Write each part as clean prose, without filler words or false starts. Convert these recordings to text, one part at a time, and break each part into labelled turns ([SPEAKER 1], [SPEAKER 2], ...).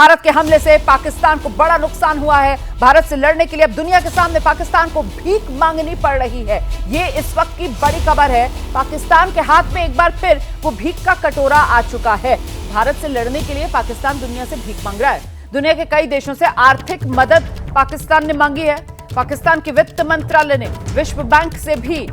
[SPEAKER 1] भारत के हमले से पाकिस्तान को बड़ा नुकसान हुआ है। भारत से लड़ने के लिए अब दुनिया के सामने पाकिस्तान को भीख मांगनी पड़ रही है। ये इस वक्त की बड़ी खबर है। पाकिस्तान के हाथ में एक बार फिर वो भीख का कटोरा आ चुका है। भारत से लड़ने के लिए पाकिस्तान दुनिया से भीख मांग रहा है। दुनिया के कई देशों से आर्थिक मदद पाकिस्तान ने मांगी है। पाकिस्तान के वित्त मंत्रालय ने विश्व बैंक से भी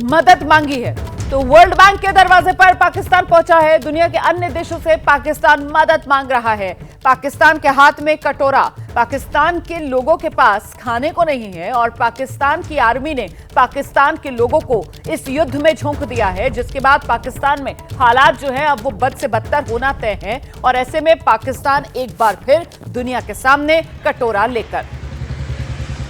[SPEAKER 1] मदद मांगी है। तो वर्ल्ड बैंक के दरवाजे पर पाकिस्तान पहुंचा है। दुनिया के अन्य देशों से पाकिस्तान मदद मांग रहा है। पाकिस्तान के हाथ में कटोरा, पाकिस्तान के लोगों के पास खाने को नहीं है और पाकिस्तान की आर्मी ने पाकिस्तान के लोगों को इस युद्ध में झोंक दिया है, जिसके बाद पाकिस्तान में हालात जो है अब वो बद से बदतर होना तय है। और ऐसे में पाकिस्तान एक बार फिर दुनिया के सामने कटोरा लेकर,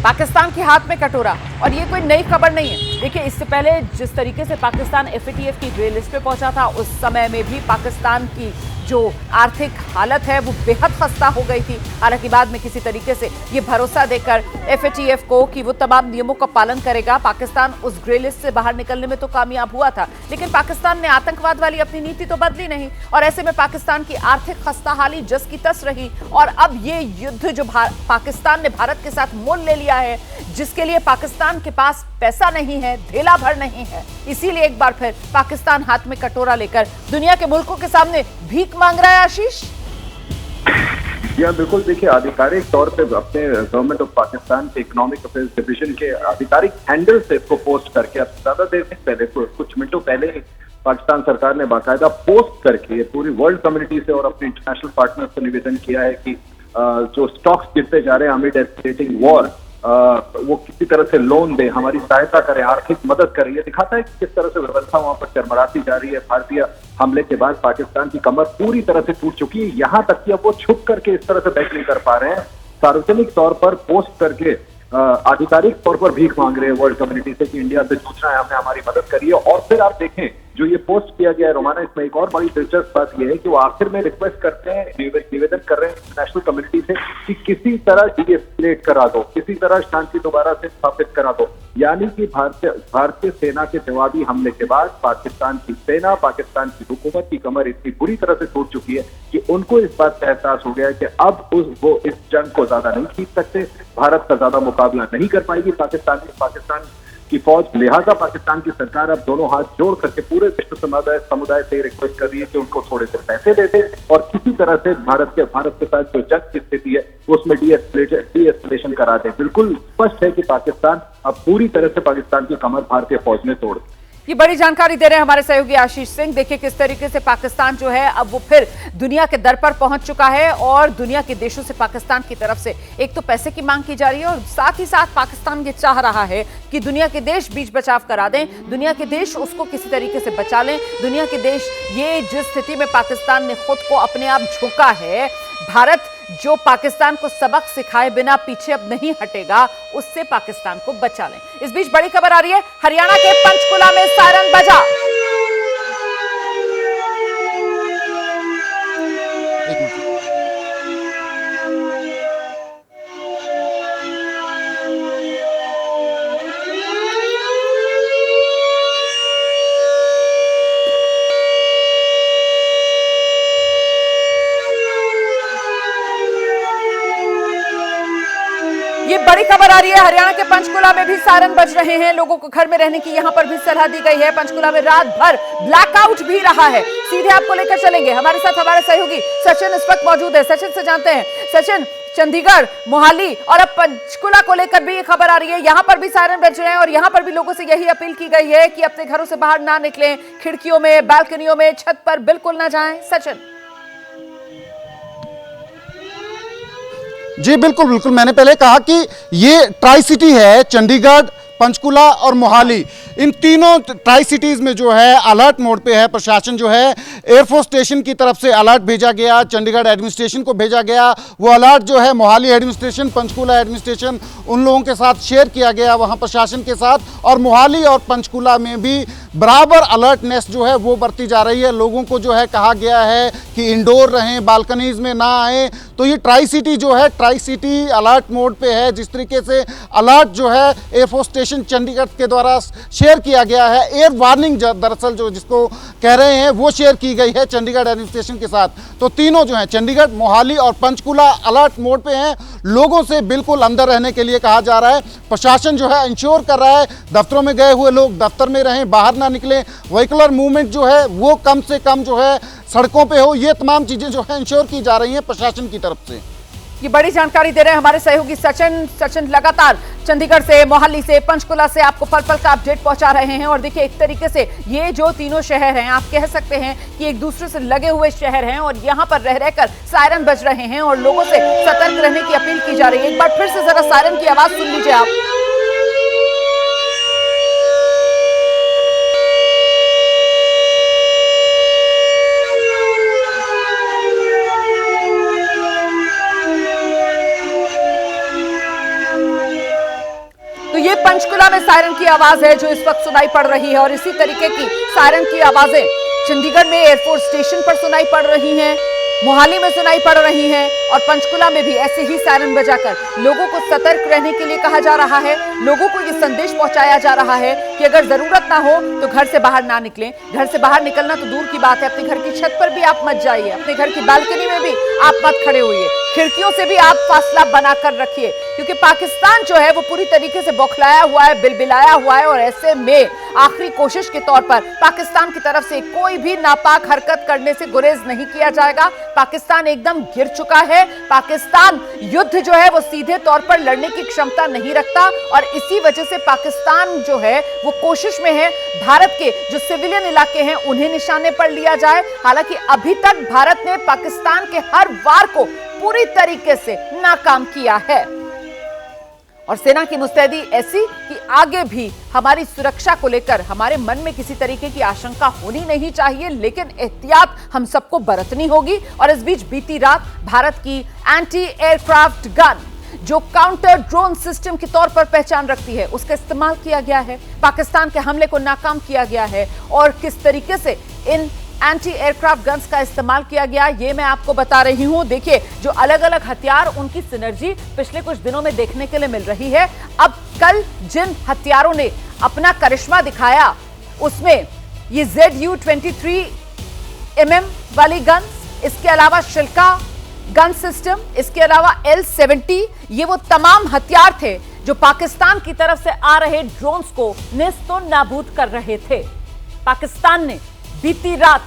[SPEAKER 1] पाकिस्तान के हाथ में कटोरा। और ये कोई नई खबर नहीं है। देखिए, इससे पहले जिस तरीके से पाकिस्तान FATF की ग्रे लिस्ट पे पहुंचा था, उस समय में भी पाकिस्तान की जो आर्थिक हालत है वो बेहद खस्ता हो गई थी। हालांकि बाद में किसी तरीके से ये भरोसा देकर FATF को कि वो तमाम नियमों का पालन करेगा, पाकिस्तान उस ग्रे लिस्ट से बाहर निकलने में तो कामयाब हुआ था। लेकिन पाकिस्तान ने आतंकवाद वाली अपनी नीति तो बदली नहीं और ऐसे में पाकिस्तान की आर्थिक खस्ताहाली जस की तस रही। और अब ये युद्ध जो पाकिस्तान ने भारत के साथ मोल ले लिया है, जिसके लिए पाकिस्तान के पास पैसा नहीं है, धेला भर नहीं है, इसीलिए एक बार फिर पाकिस्तान हाथ में कटोरा लेकर दुनिया के मुल्कों के सामने भीख मांग रहा है। आशीष,
[SPEAKER 2] जी हाँ, बिल्कुल। देखिए, आधिकारिक तौर पे अपने गवर्नमेंट ऑफ पाकिस्तान के इकोनॉमिक अफेयर्स डिवीजन के आधिकारिक हैंडल से इसको पोस्ट करके, अब ज्यादा देर नहीं, पहले कुछ मिनटों पहले ही पाकिस्तान सरकार ने बाकायदा पोस्ट करके पूरी वर्ल्ड कम्युनिटी से और अपने इंटरनेशनल पार्टनर से निवेदन किया है कि जो स्टॉक्स गिरते जा रहे हैं अमिड एस्केलेटिंग वॉर, वो किसी तरह से लोन दे, हमारी सहायता करें, आर्थिक मदद करें। ये दिखाता है कि किस तरह से व्यवस्था वहां पर चरमराती जा रही है। भारतीय हमले के बाद पाकिस्तान की कमर पूरी तरह से टूट चुकी है, यहाँ तक कि अब वो छुप करके इस तरह से बैक नहीं कर पा रहे हैं। सार्वजनिक तौर पर पोस्ट करके आधिकारिक तौर पर भीख मांग रहे हैं वर्ल्ड कम्युनिटी से कि इंडिया से पूछना है, हमने हमारी मदद करिए। और फिर आप देखें जो ये पोस्ट किया गया है रोमाना, इसमें एक और बड़ी दिलचस्प बात यह है कि वो आखिर में रिक्वेस्ट करते हैं, निवेदन कर रहे हैं इंटरनेशनल कम्युनिटी से कि किसी तरह डीएस्केलेट करा दो, किसी तरह शांति दोबारा से स्थापित करा दो। यानी कि भारतीय सेना के जवाबी हमले के बाद पाकिस्तान की सेना, पाकिस्तान की हुकूमत की कमर इतनी बुरी तरह से टूट चुकी है कि उनको इस बात का एहसास हो गया है कि अब वो इस जंग को ज्यादा नहीं खींच सकते, भारत का ज्यादा मुकाबला नहीं कर पाएगी पाकिस्तान की फौज। लिहाजा पाकिस्तान की सरकार अब दोनों हाथ जोड़ करके पूरे विश्व समुदाय से रिक्वेस्ट कर रही है कि उनको थोड़े से पैसे दे दे और किसी तरह से भारत के साथ जो जंग की स्थिति है उसमें डीएस्केलेशन करा दे। बिल्कुल स्पष्ट है कि पाकिस्तान अब पूरी तरह से पाकिस्तान की कमर भारतीय फौज ने तोड़ दी।
[SPEAKER 1] ये बड़ी जानकारी दे रहे हैं हमारे सहयोगी आशीष सिंह। देखिए किस तरीके से पाकिस्तान जो है अब वो फिर दुनिया के दर पर पहुंच चुका है और दुनिया के देशों से पाकिस्तान की तरफ से एक तो पैसे की मांग की जा रही है और साथ ही साथ पाकिस्तान ये चाह रहा है कि दुनिया के देश बीच बचाव करा दें, दुनिया के देश उसको किसी तरीके से बचा लें। दुनिया के देश, ये जिस स्थिति में पाकिस्तान ने खुद को अपने आप झोंका है, भारत जो पाकिस्तान को सबक सिखाए बिना पीछे अब नहीं हटेगा, उससे पाकिस्तान को बचा लें। इस बीच बड़ी खबर आ रही है, हरियाणा के पंचकुला में सायरन बजा। ये बड़ी खबर आ रही है, हरियाणा के पंचकुला में भी सायरन बज रहे हैं। लोगों को घर में रहने की यहां पर भी सलाह दी गई है। पंचकुला में रात भर ब्लैकआउट भी रहा है। सीधे आपको लेकर चलेंगे, हमारे साथ हमारे सहयोगी सचिन इस वक्त मौजूद है। सचिन से जानते हैं। सचिन, चंडीगढ़, मोहाली और अब पंचकुला को लेकर भी ये खबर आ रही है, यहां पर भी सायरन बज रहे हैं और यहां पर भी लोगों से यही अपील की गई है कि अपने घरों से बाहर ना निकलें, खिड़कियों में, बालकनियों में, छत पर बिल्कुल ना जाएं। सचिन।
[SPEAKER 3] जी बिल्कुल बिल्कुल, मैंने पहले कहा कि ये ट्राई सिटी है, चंडीगढ़, पंचकुला और मोहाली, इन तीनों ट्राई सिटीज में जो है अलर्ट मोड पे है प्रशासन। जो है एयरफोर्स स्टेशन की तरफ से अलर्ट भेजा गया, चंडीगढ़ एडमिनिस्ट्रेशन को भेजा गया, वो अलर्ट जो है मोहाली एडमिनिस्ट्रेशन, पंचकुला एडमिनिस्ट्रेशन, उन लोगों के साथ शेयर किया गया वहां प्रशासन के साथ। और मोहाली और पंचकुला में भी बराबर अलर्टनेस जो है वो बरती जा रही है। लोगों को जो है कहा गया है कि इंडोर रहें, बालकनीज में ना आए। तो ये ट्राई सिटी जो है, ट्राई सिटी अलर्ट मोड पे है। जिस तरीके से अलर्ट जो है एयरफोर्स स्टेशन चंडीगढ़ के द्वारा शेयर किया गया है, एयर वार्निंग दरअसल जो जिसको कह रहे हैं वो शेयर की गई है चंडीगढ़ एडमिनिस्ट्रेशन के साथ। तो तीनों जो हैं चंडीगढ़, मोहाली और पंचकुला अलर्ट मोड पे हैं। लोगों से बिल्कुल अंदर रहने के लिए कहा जा रहा है। प्रशासन जो है इंश्योर कर रहा है दफ्तरों में गए हुए लोग दफ्तर में रहें, बाहर ना निकलें, व्हीकलर मूवमेंट जो है वो कम से कम जो है सड़कों पे हो। ये तमाम चीजें जो है इंश्योर की जा रही हैं प्रशासन की तरफ से।
[SPEAKER 1] ये बड़ी जानकारी दे रहे हैं हमारे सहयोगी सचिन लगातार चंडीगढ़ से, मोहाली से, पंचकुला से आपको पल पल का अपडेट पहुंचा रहे हैं। और देखिए एक तरीके से ये जो तीनों शहर हैं, आप कह सकते हैं कि एक दूसरे से लगे हुए शहर हैं और यहां पर रह रहकर सायरन बज रहे हैं और लोगों से सतर्क रहने की अपील की जा रही है। एक बार फिर से जरा सायरन की आवाज सुन लीजिए आप। ये पंचकुला में सायरन की आवाज है जो इस वक्त सुनाई पड़ रही है और इसी तरीके की सायरन की आवाजें चंडीगढ़ में एयरफोर्स स्टेशन पर सुनाई पड़ रही हैं, मोहाली में सुनाई पड़ रही हैं और पंचकुला में भी ऐसे ही सायरन बजाकर लोगों को सतर्क रहने के लिए कहा जा रहा है। लोगों को ये संदेश पहुंचाया जा रहा है कि अगर जरूरत ना हो तो घर से बाहर ना निकलें। घर से बाहर निकलना तो दूर की बात है, अपने घर की छत पर भी आप मत जाइए, अपने घर की बालकनी में भी आप मत खड़े होइए, खिड़कियों से भी आप फासला बनाकर रखिए, क्योंकि पाकिस्तान जो है वो पूरी तरीके से बौखलाया हुआ है, बिलबिलाया हुआ है और ऐसे में आखिरी कोशिश के तौर पर पाकिस्तान की तरफ से कोई भी नापाक हरकत करने से गुरेज नहीं किया जाएगा। पाकिस्तान एकदम गिर चुका है। पाकिस्तान युद्ध जो है वो सीधे तौर पर लड़ने की क्षमता नहीं रखता और इसी वजह से पाकिस्तान जो है वो कोशिश में है भारत के जो सिविलियन इलाके हैं उन्हें निशाने पर लिया जाए। हालांकि अभी तक भारत ने पाकिस्तान के हर वार को पूरी तरीके से नाकाम किया है और सेना की मुस्तैदी ऐसी कि आगे भी हमारी सुरक्षा को लेकर हमारे मन में किसी तरीके की आशंका होनी नहीं चाहिए, लेकिन एहतियात हम सबको बरतनी होगी। और इस बीच बीती रात भारत की एंटी एयरक्राफ्ट गन जो काउंटर ड्रोन सिस्टम के तौर पर पहचान रखती है उसका इस्तेमाल किया गया है, पाकिस्तान के हमले को नाकाम किया गया है और किस तरीके से इन एंटी एयरक्राफ्ट गन्स का इस्तेमाल किया गया ये मैं आपको बता रही हूं। देखिए जो अलग अलग हथियार, उनकी सिनर्जी पिछले कुछ दिनों में देखने के लिए मिल रही है। अब कल जिन हथियारों ने अपना करिश्मा दिखाया उसमें ये ZU-23 mm वाली गन्स, इसके अलावा शिल्का गन सिस्टम, इसके अलावा L-70, ये वो तमाम हथियार थे जो पाकिस्तान की तरफ से आ रहे ड्रोन्स को नेस्तो नाबूद कर रहे थे। पाकिस्तान ने बीती रात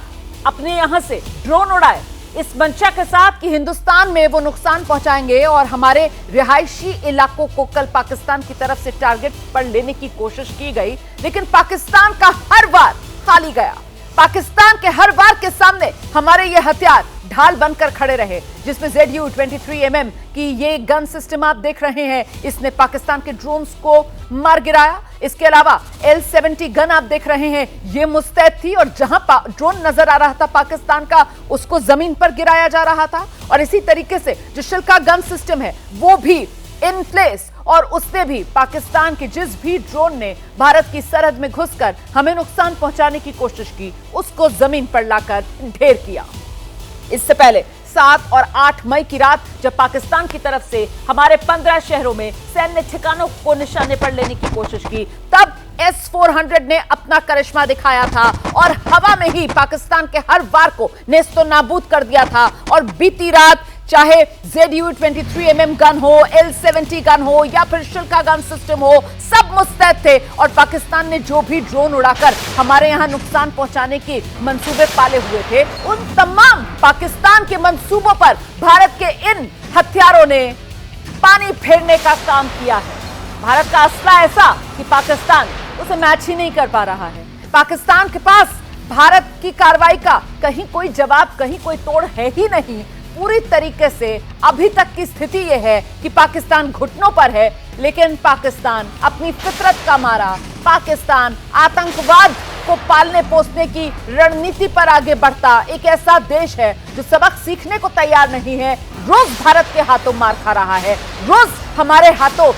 [SPEAKER 1] अपने यहां से ड्रोन उड़ाए इस मंशा के साथ कि हिंदुस्तान में वो नुकसान पहुंचाएंगे और हमारे रिहायशी इलाकों को कल पाकिस्तान की तरफ से टारगेट पर लेने की कोशिश की गई, लेकिन पाकिस्तान का हर वार खाली गया। पाकिस्तान के हर वार के सामने हमारे ये हथियार ढाल बनकर खड़े रहे, जिसमें ZU-23 mm की ये गन सिस्टम आप देख रहे हैं, इसने पाकिस्तान के ड्रोन्स को मार गिराया। इसके अलावा L-70 गन आप देख रहे हैं, ये मुस्तैद थी और जहां ड्रोन नजर आ रहा था पाकिस्तान का उसको जमीन पर गिराया जा रहा था। और इसी तरीके से जो शिल्का गन सिस्टम है वो भी इन प्लेस और उसने भी पाकिस्तान के जिस भी ड्रोन ने भारत की सरहद में घुसकर हमें नुकसान पहुंचाने की कोशिश की उसको जमीन पर लाकर ढेर किया। इससे पहले 7 और 8 मई की रात जब पाकिस्तान की तरफ से हमारे 15 शहरों में सैन्य ठिकानों को निशाने पर लेने की कोशिश की, तब S-400 ने अपना करिश्मा दिखाया था और हवा में ही पाकिस्तान के हर वार को नेस्तो नाबूद कर दिया था। और बीती रात चाहे ZU-23 mm गन हो, L-70 गन हो या फिर शिल्का गन सिस्टम हो, सब मुस्तैद थे और पाकिस्तान ने जो भी ड्रोन उड़ाकर हमारे यहां नुकसान पहुंचाने के मंसूबे पाले हुए थे, उन तमाम पाकिस्तान के मंसूबों पर भारत के इन हथियारों ने पानी फेरने का काम किया है। भारत का असला ऐसा कि पाकिस्तान उसे मैच ही नहीं कर पा रहा है। पाकिस्तान के पास भारत की कार्रवाई का कहीं कोई जवाब, कहीं कोई तोड़ है ही नहीं। पूरी तरीके से अभी तक की स्थिति यह है कि पाकिस्तान घुटनों पर है, लेकिन पाकिस्तान अपनी फितरत का मारा, पाकिस्तान आतंकवाद को पालने पोसने की रणनीति पर आगे बढ़ता एक ऐसा देश है जो सबक सीखने को तैयार नहीं है। रोज भारत के हाथों मार खा रहा है, रोज हमारे हाथों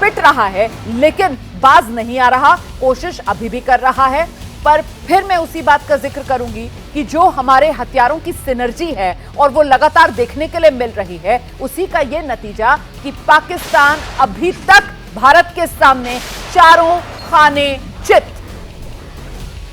[SPEAKER 1] पिट रहा है, लेकिन बाज नहीं आ रहा। कोशिश अभी भी कर रहा है। पर फिर मैं उसी बात का जिक्र करूंगी कि जो हमारे हथियारों की सिनर्जी है और वो लगातार देखने के लिए मिल रही है, उसी का ये नतीजा कि पाकिस्तान अभी तक भारत के सामने चारों खाने चित,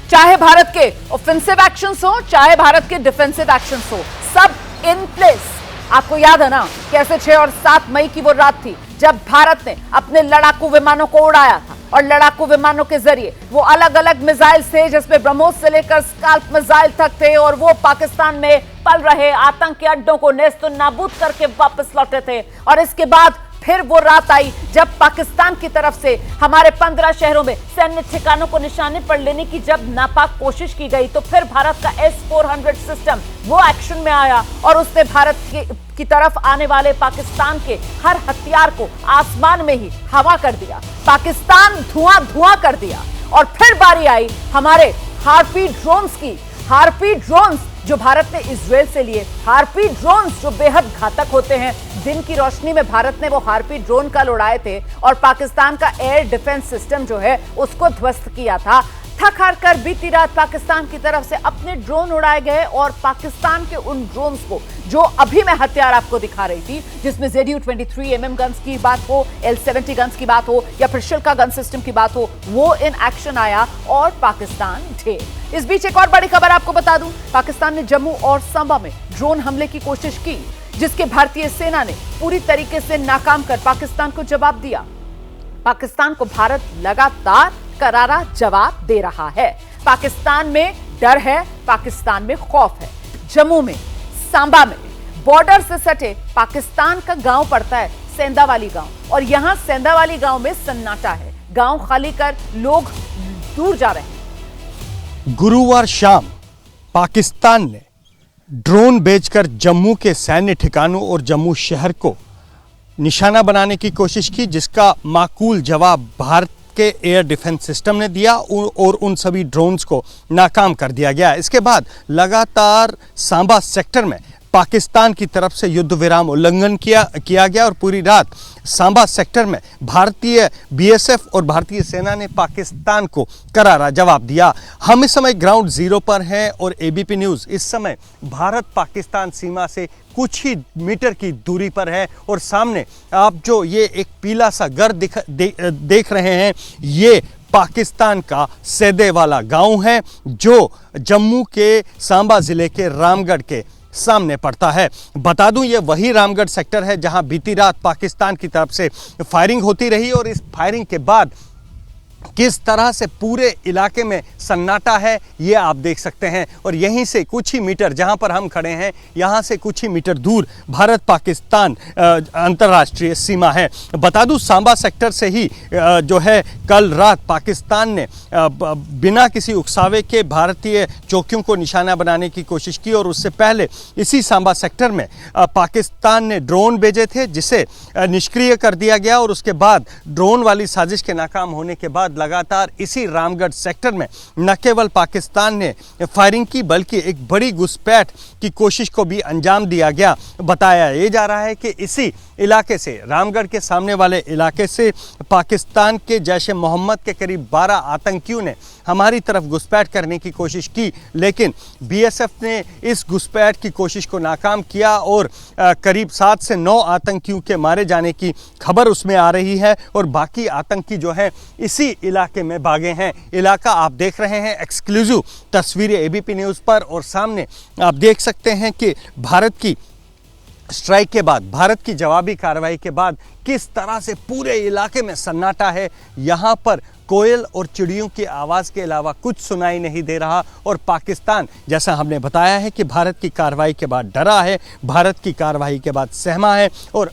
[SPEAKER 1] चाहे भारत के ऑफेंसिव एक्शंस हो, चाहे भारत के डिफेंसिव एक्शंस हो, सब इन प्लेस। आपको याद है ना कैसे 6 और 7 मई की वो रात थी जब भारत ने अपने लड़ाकू विमानों को उड़ाया था और लड़ाकू विमानों के जरिए वो अलग अलग मिसाइल थे, जिसमें ब्रह्मोस से लेकर स्काल्प मिसाइल तक थे, और वो पाकिस्तान में पल रहे आतंकी अड्डों को नेस्तो नाबूद करके वापस लौटे थे। और इसके बाद फिर वो रात आई जब पाकिस्तान की तरफ से हमारे 15 शहरों में सैन्य ठिकानों को निशाने पर लेने की जब नापाक कोशिश की गई, तो फिर भारत का S-400 सिस्टम वो एक्शन में आया और उसने भारत की तरफ आने वाले पाकिस्तान के हर हथियार को आसमान में ही हवा कर दिया। पाकिस्तान धुआं धुआं कर दिया। और फिर बारी आई हमारे हार्पी ड्रोन्स की। हार्पी ड्रोन्स जो भारत ने इजराइल से लिए, हार्पी ड्रोन्स जो बेहद घातक होते हैं। दिन की रोशनी में भारत ने वो हार्पी ड्रोन कल उड़ाए थे और पाकिस्तान का एयर डिफेंस सिस्टम जो है उसको ध्वस्त किया था। थक हार कर बीती रात पाकिस्तान की तरफ से अपने ड्रोन उड़ाए गए और पाकिस्तान के उन ड्रोन्स को, जो अभी मैं हथियार आपको दिखा रही थी, जिसमें ZU-23 mm गन्स की बात हो, L-70 गन्स की बात हो या फिर शिल्का गन सिस्टम की बात हो, वो इन एक्शन आया और पाकिस्तान ढेर। इस बीच एक और बड़ी खबर आपको बता दूं, पाकिस्तान ने जम्मू और सांबा में ड्रोन हमले की कोशिश की, जिसके भारतीय सेना ने पूरी तरीके से नाकाम कर पाकिस्तान को जवाब दिया। पाकिस्तान को भारत लगातार करारा जवाब दे रहा है। पाकिस्तान में डर है, पाकिस्तान में खौफ है। जम्मू में, सांबा में, बॉर्डर से सटे पाकिस्तान का गांव पड़ता है सेंधावाली गांव, और यहां सेंधावाली गांव में सन्नाटा है। गांव खाली कर लोग दूर जा रहे हैं।
[SPEAKER 4] गुरुवार शाम पाकिस्तान ने ड्रोन भेजकर जम्मू के सैन्य ठिकानों और जम्मू शहर को निशाना बनाने की कोशिश की, जिसका माकूल जवाब भारत के एयर डिफेंस सिस्टम ने दिया और उन सभी ड्रोन्स को नाकाम कर दिया गया। इसके बाद लगातार सांबा सेक्टर में पाकिस्तान की तरफ से युद्ध विराम उल्लंघन किया गया और पूरी रात सांबा सेक्टर में भारतीय BSF और भारतीय सेना ने पाकिस्तान को करारा जवाब दिया। हम इस समय ग्राउंड जीरो पर हैं और ABP न्यूज़ इस समय भारत पाकिस्तान सीमा से कुछ ही मीटर की दूरी पर है और सामने आप जो ये एक पीला सा घर देख रहे हैं, ये पाकिस्तान का सैदे वाला गांव है जो जम्मू के सांबा ज़िले के रामगढ़ के सामने पड़ता है। बता दूं, ये वही रामगढ़ सेक्टर है जहां बीती रात पाकिस्तान की तरफ से फायरिंग होती रही और इस फायरिंग के बाद किस तरह से पूरे इलाके में सन्नाटा है ये आप देख सकते हैं। और यहीं से कुछ ही मीटर, जहां पर हम खड़े हैं, यहां से कुछ ही मीटर दूर भारत पाकिस्तान अंतर्राष्ट्रीय सीमा है। बता दूं, सांबा सेक्टर से ही जो है कल रात पाकिस्तान ने बिना किसी उकसावे के भारतीय चौकियों को निशाना बनाने की कोशिश की और उससे पहले इसी सांबा सेक्टर में पाकिस्तान ने ड्रोन भेजे थे, जिसे निष्क्रिय कर दिया गया और उसके बाद ड्रोन वाली साजिश के नाकाम होने के बाद लगातार इसी रामगढ़ सेक्टर में न केवल पाकिस्तान ने फायरिंग की बल्कि एक बड़ी घुसपैठ की कोशिश को भी अंजाम दिया गया। बताया ये जा रहा है कि इसी इलाके से, रामगढ़ के सामने वाले इलाके से पाकिस्तान के जैश-ए-मोहम्मद के करीब 12 आतंकियों ने हमारी तरफ घुसपैठ करने की कोशिश की, लेकिन BSF ने इस घुसपैठ की कोशिश को नाकाम किया और करीब 7 से 9 आतंकियों के मारे जाने की खबर उसमें आ रही है और बाकी आतंकी जो हैं इसी इलाके में भागे हैं। इलाका आप देख रहे हैं, एक्सक्लूसिव तस्वीरें ABP न्यूज़ पर, और सामने आप देख सकते हैं कि भारत की स्ट्राइक के बाद, भारत की जवाबी कार्रवाई के बाद किस तरह से पूरे इलाके में सन्नाटा है। यहाँ पर कोयल और चिड़ियों की आवाज़ के अलावा कुछ सुनाई नहीं दे रहा और पाकिस्तान, जैसा हमने बताया है कि भारत की कार्रवाई के बाद डरा है, भारत की कार्रवाई के बाद सहमा है। और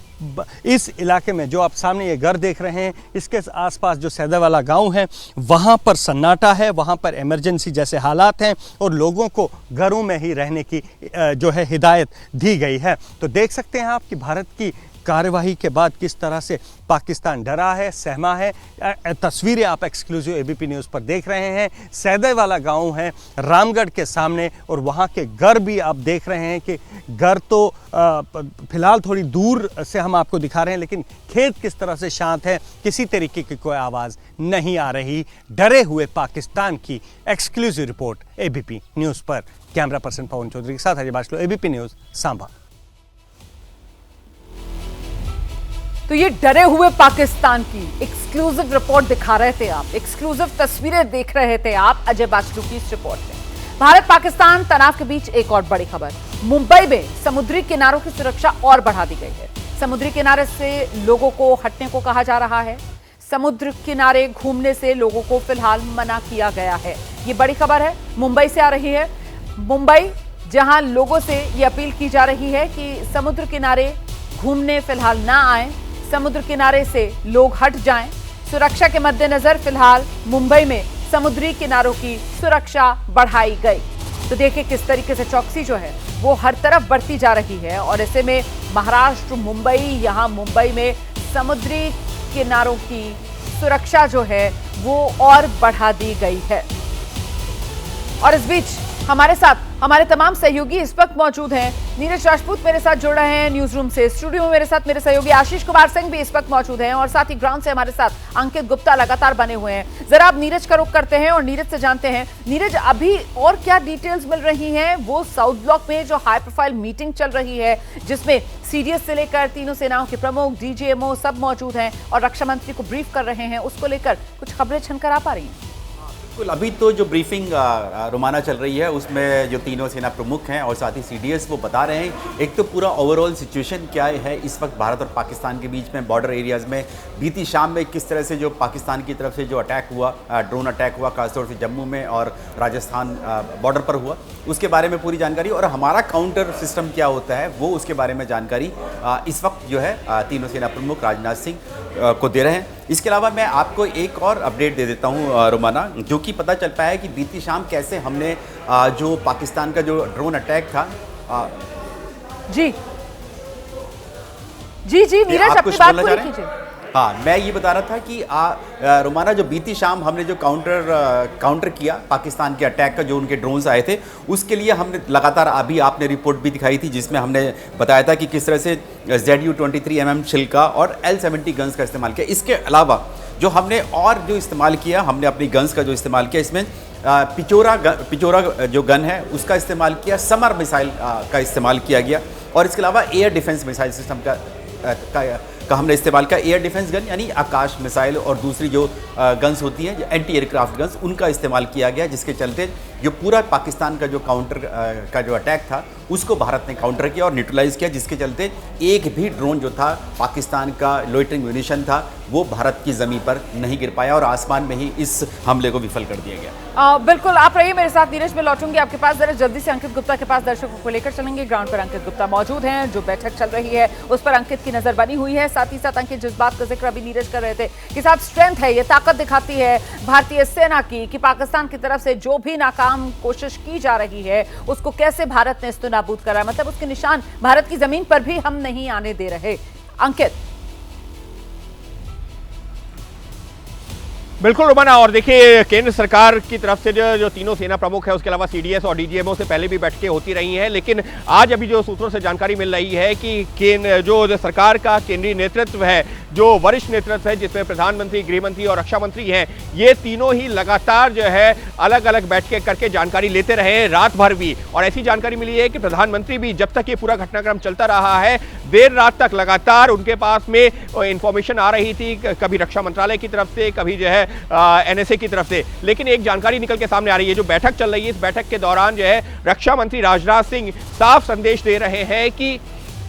[SPEAKER 4] इस इलाके में जो आप सामने ये घर देख रहे हैं, इसके आसपास जो सैदा वाला गांव है, वहाँ पर सन्नाटा है, वहाँ पर इमरजेंसी जैसे हालात हैं और लोगों को घरों में ही रहने की जो है हिदायत दी गई है। तो देख सकते हैं आप कि भारत की कार्यवाही के बाद किस तरह से पाकिस्तान डरा है, सहमा है। तस्वीरें आप एक्सक्लूसिव एबीपी न्यूज़ पर देख रहे हैं। सैदे वाला गांव है रामगढ़ के सामने और वहां के घर भी आप देख रहे हैं कि घर तो फिलहाल थोड़ी दूर से हम आपको दिखा रहे हैं, लेकिन खेत किस तरह से शांत है, किसी तरीके की कोई आवाज़ नहीं आ रही। डरे हुए पाकिस्तान की एक्सक्लूसिव रिपोर्ट एबीपी न्यूज़ पर। कैमरा पर्सन पवन चौधरी के साथ अजय बाचलो, एबीपी न्यूज़, सांभा।
[SPEAKER 1] तो ये डरे हुए पाकिस्तान की एक्सक्लूसिव रिपोर्ट दिखा रहे थे आप, एक्सक्लूसिव तस्वीरें देख रहे थे आप अजय बाचलू की इस रिपोर्ट में। भारत पाकिस्तान तनाव के बीच एक और बड़ी खबर। मुंबई में समुद्री किनारों की सुरक्षा और बढ़ा दी गई है। समुद्री किनारे से लोगों को हटने को कहा जा रहा है। समुद्र किनारे घूमने से लोगों को फिलहाल मना किया गया है। ये बड़ी खबर है, मुंबई से आ रही है। मुंबई, जहां लोगों से ये अपील की जा रही है कि समुद्र किनारे घूमने फिलहाल ना आए, समुद्र किनारे से लोग हट जाएं। सुरक्षा के मद्देनजर फिलहाल मुंबई में समुद्री किनारों की सुरक्षा बढ़ाई गई। तो देखिए किस तरीके से चौकसी जो है वो हर तरफ बढ़ती जा रही है और ऐसे में महाराष्ट्र, मुंबई, यहां मुंबई में समुद्री किनारों की सुरक्षा जो है वो और बढ़ा दी गई है। और इस बीच हमारे साथ हमारे तमाम सहयोगी इस वक्त मौजूद हैं। नीरज राजपूत मेरे साथ जुड़ रहे हैं न्यूज रूम से। स्टूडियो में मेरे साथ मेरे सहयोगी आशीष कुमार सिंह भी इस वक्त मौजूद हैं और साथ ही ग्राउंड से हमारे साथ अंकित गुप्ता लगातार बने हुए हैं। जरा आप नीरज का रुख करते हैं और नीरज से जानते हैं, नीरज अभी और क्या डिटेल्स मिल रही हैं? वो साउथ ब्लॉक में जो हाई प्रोफाइल मीटिंग चल रही है जिसमें सीडीएस से लेकर तीनों सेनाओं के प्रमुख, डीजीएमओ सब मौजूद हैं और रक्षा मंत्री को ब्रीफ कर रहे हैं, उसको लेकर कुछ खबरें छनकर आ पा रही हैं?
[SPEAKER 5] बिल्कुल, अभी तो जो ब्रीफिंग रोमाना चल रही है उसमें जो तीनों सेना प्रमुख हैं और साथ ही सीडीएस वो बता रहे हैं एक तो पूरा ओवरऑल सिचुएशन क्या है इस वक्त भारत और पाकिस्तान के बीच में बॉर्डर एरियाज़ में। बीती शाम में किस तरह से जो पाकिस्तान की तरफ से जो अटैक हुआ, ड्रोन अटैक हुआ, खासतौर से जम्मू में और राजस्थान बॉर्डर पर हुआ, उसके बारे में पूरी जानकारी और हमारा काउंटर सिस्टम क्या होता है वो उसके बारे में जानकारी इस वक्त जो है तीनों सेना प्रमुख राजनाथ सिंह को दे रहे हैं। इसके अलावा मैं आपको एक और अपडेट दे देता हूं रोमाना, जो कि पता चल पाया है कि बीती शाम कैसे हमने जो पाकिस्तान का जो ड्रोन अटैक था।
[SPEAKER 1] जी जी जी नीरज, अपनी बात पूरी कीजिए।
[SPEAKER 5] हाँ, मैं ये बता रहा था कि रोमाना जो बीती शाम हमने जो काउंटर किया पाकिस्तान के अटैक का, जो उनके ड्रोन्स आए थे, उसके लिए हमने लगातार अभी आपने रिपोर्ट भी दिखाई थी जिसमें हमने बताया था कि किस तरह से ZU-23 mm छिलका और L-70 गन्स का इस्तेमाल किया। इसके अलावा जो हमने और जो इस्तेमाल किया, हमने अपनी गन्स का जो इस्तेमाल किया, इसमें पिचोरा जो गन है उसका इस्तेमाल किया, समर मिसाइल का इस्तेमाल किया गया और इसके अलावा एयर डिफेंस मिसाइल सिस्टम का हमने इस्तेमाल किया। एयर डिफेंस गन यानी आकाश मिसाइल और दूसरी जो गन्स होती हैं, जो एंटी एयरक्राफ्ट गन्स, उनका इस्तेमाल किया गया, जिसके चलते जो पूरा पाकिस्तान का जो काउंटर का जो अटैक था उसको भारत ने काउंटर किया और न्यूट्रलाइज किया, जिसके चलते एक भी ड्रोन जो था पाकिस्तान का लोइटरिंग म्यूनिशन था वो भारत की ज़मीन पर नहीं गिर पाया और आसमान में ही इस हमले को विफल कर दिया गया।
[SPEAKER 1] बिल्कुल, आप रहिए मेरे साथ नीरज, में लौटूंगी आपके पास। जरा जल्दी से अंकित गुप्ता के पास दर्शकों को लेकर चलेंगे। ग्राउंड पर अंकित गुप्ता मौजूद हैं, जो बैठक चल रही है उस पर अंकित की नजर बनी हुई है। साथ ही साथ अंकित जिस बात का जिक्र अभी नीरज कर रहे थे कि साहब स्ट्रेंथ है, ये ताकत दिखाती है भारतीय सेना की कि पाकिस्तान की तरफ से जो भी नाकाम कोशिश की जा रही है उसको कैसे भारत ने इस्तेनाबूद करा, मतलब उसके निशान भारत की जमीन पर भी हम नहीं आने दे रहे। अंकित।
[SPEAKER 6] बिल्कुल रोमाना, और देखिए केंद्र सरकार की तरफ से जो तीनों सेना प्रमुख है, उसके अलावा सीडीएस और डीजीएमओ से पहले भी बैठकें होती रही हैं, लेकिन आज अभी जो सूत्रों से जानकारी मिल रही है कि जो सरकार का केंद्रीय नेतृत्व है, जो वरिष्ठ नेतृत्व है जिसमें प्रधानमंत्री, गृहमंत्री और रक्षा मंत्री हैं, ये तीनों ही लगातार जो है अलग अलग बैठकें करके जानकारी लेते रहे रात भर भी। और ऐसी जानकारी मिली है कि प्रधानमंत्री भी जब तक ये पूरा घटनाक्रम चलता रहा है देर रात तक लगातार उनके पास में इंफॉर्मेशन आ रही थी, कभी रक्षा मंत्रालय की तरफ से, कभी जो है एनएसए की तरफ से। लेकिन एक जानकारी निकल के सामने आ रही है, जो बैठक चल रही है, इस बैठक के दौरान जो है रक्षा मंत्री राजनाथ सिंह साफ संदेश दे रहे हैं कि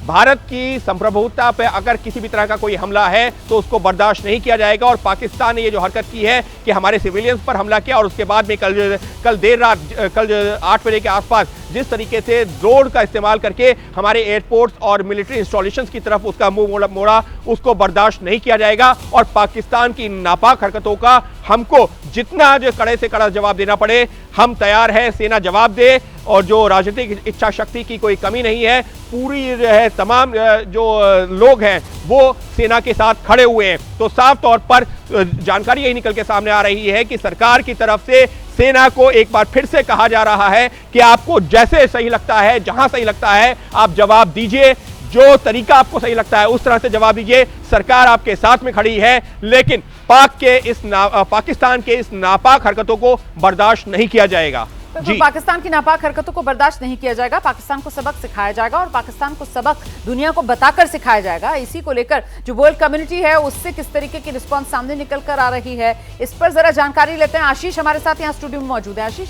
[SPEAKER 6] भारत की संप्रभुता पे अगर किसी भी तरह का कोई हमला है तो उसको बर्दाश्त नहीं किया जाएगा। और पाकिस्तान ने ये जो हरकत की है कि हमारे सिविलियंस पर हमला किया और उसके बाद में कल देर रात, कल 8 बजे के आसपास जिस तरीके से ड्रोन का इस्तेमाल करके हमारे एयरपोर्ट्स और मिलिट्री इंस्टॉलेशंस की तरफ उसका मुंह मोड़ा, उसको बर्दाश्त नहीं किया जाएगा। और पाकिस्तान की नापाक हरकतों का हमको जितना जो कड़े से कड़ा जवाब देना पड़े, हम तैयार है, सेना जवाब दे। और जो राजनीतिक इच्छा शक्ति की कोई कमी नहीं है, पूरी है तमाम जो लोग हैं वो सेना के साथ खड़े हुए हैं। तो साफ तौर पर जानकारी यही निकल के सामने आ रही है कि सरकार की तरफ से सेना को एक बार फिर से कहा जा रहा है कि आपको जैसे सही लगता है, जहां सही लगता है, आप जवाब दीजिए, जो तरीका आपको सही लगता है उस तरह से जवाब दीजिए। सरकार आपके साथ में खड़ी है, लेकिन पाकिस्तान के इस नापाक हरकतों को बर्दाश्त नहीं किया जाएगा।
[SPEAKER 1] तो पाकिस्तान की नापाक हरकतों को बर्दाश्त नहीं किया जाएगा, पाकिस्तान को सबक सिखाया जाएगा और पाकिस्तान को सबक दुनिया को बताकर सिखाया जाएगा। इसी को लेकर जो वर्ल्ड कम्युनिटी है उससे किस तरीके की रिस्पांस सामने निकल कर आ रही है, इस पर जरा जानकारी लेते हैं। आशीष हमारे साथ यहाँ स्टूडियो में मौजूद है। आशीष,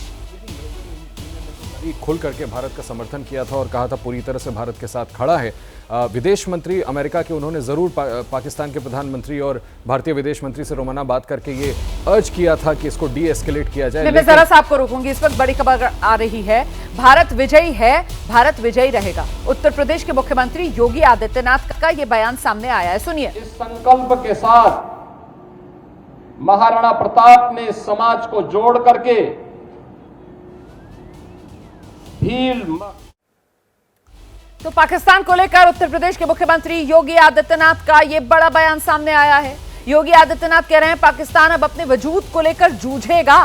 [SPEAKER 7] खुल करके भारत का समर्थन किया था और कहा था पूरी तरह से भारत के साथ खड़ा है। विदेश मंत्री अमेरिका के, उन्होंने ज़रूर पाकिस्तान के प्रधानमंत्री और भारतीय विदेश मंत्री से रोमाना बात करके ये अर्ज किया था कि इसको डी एस्केलेट किया जाए।
[SPEAKER 1] मैं जरा सा आपको रोकूंगी, इस वक्त बड़ी खबर आ रही है, भारत विजयी है, भारत विजयी रहेगा। उत्तर प्रदेश के मुख्यमंत्री योगी आदित्यनाथ का ये बयान सामने आया है, सुनिए।
[SPEAKER 8] इस संकल्प के साथ महाराणा प्रताप ने समाज को जोड़ करके
[SPEAKER 1] तो पाकिस्तान को लेकर उत्तर प्रदेश के मुख्यमंत्री योगी आदित्यनाथ का यह बड़ा बयान सामने आया है। योगी आदित्यनाथ कह रहे हैं पाकिस्तान अब अपने वजूद को लेकर जूझेगा,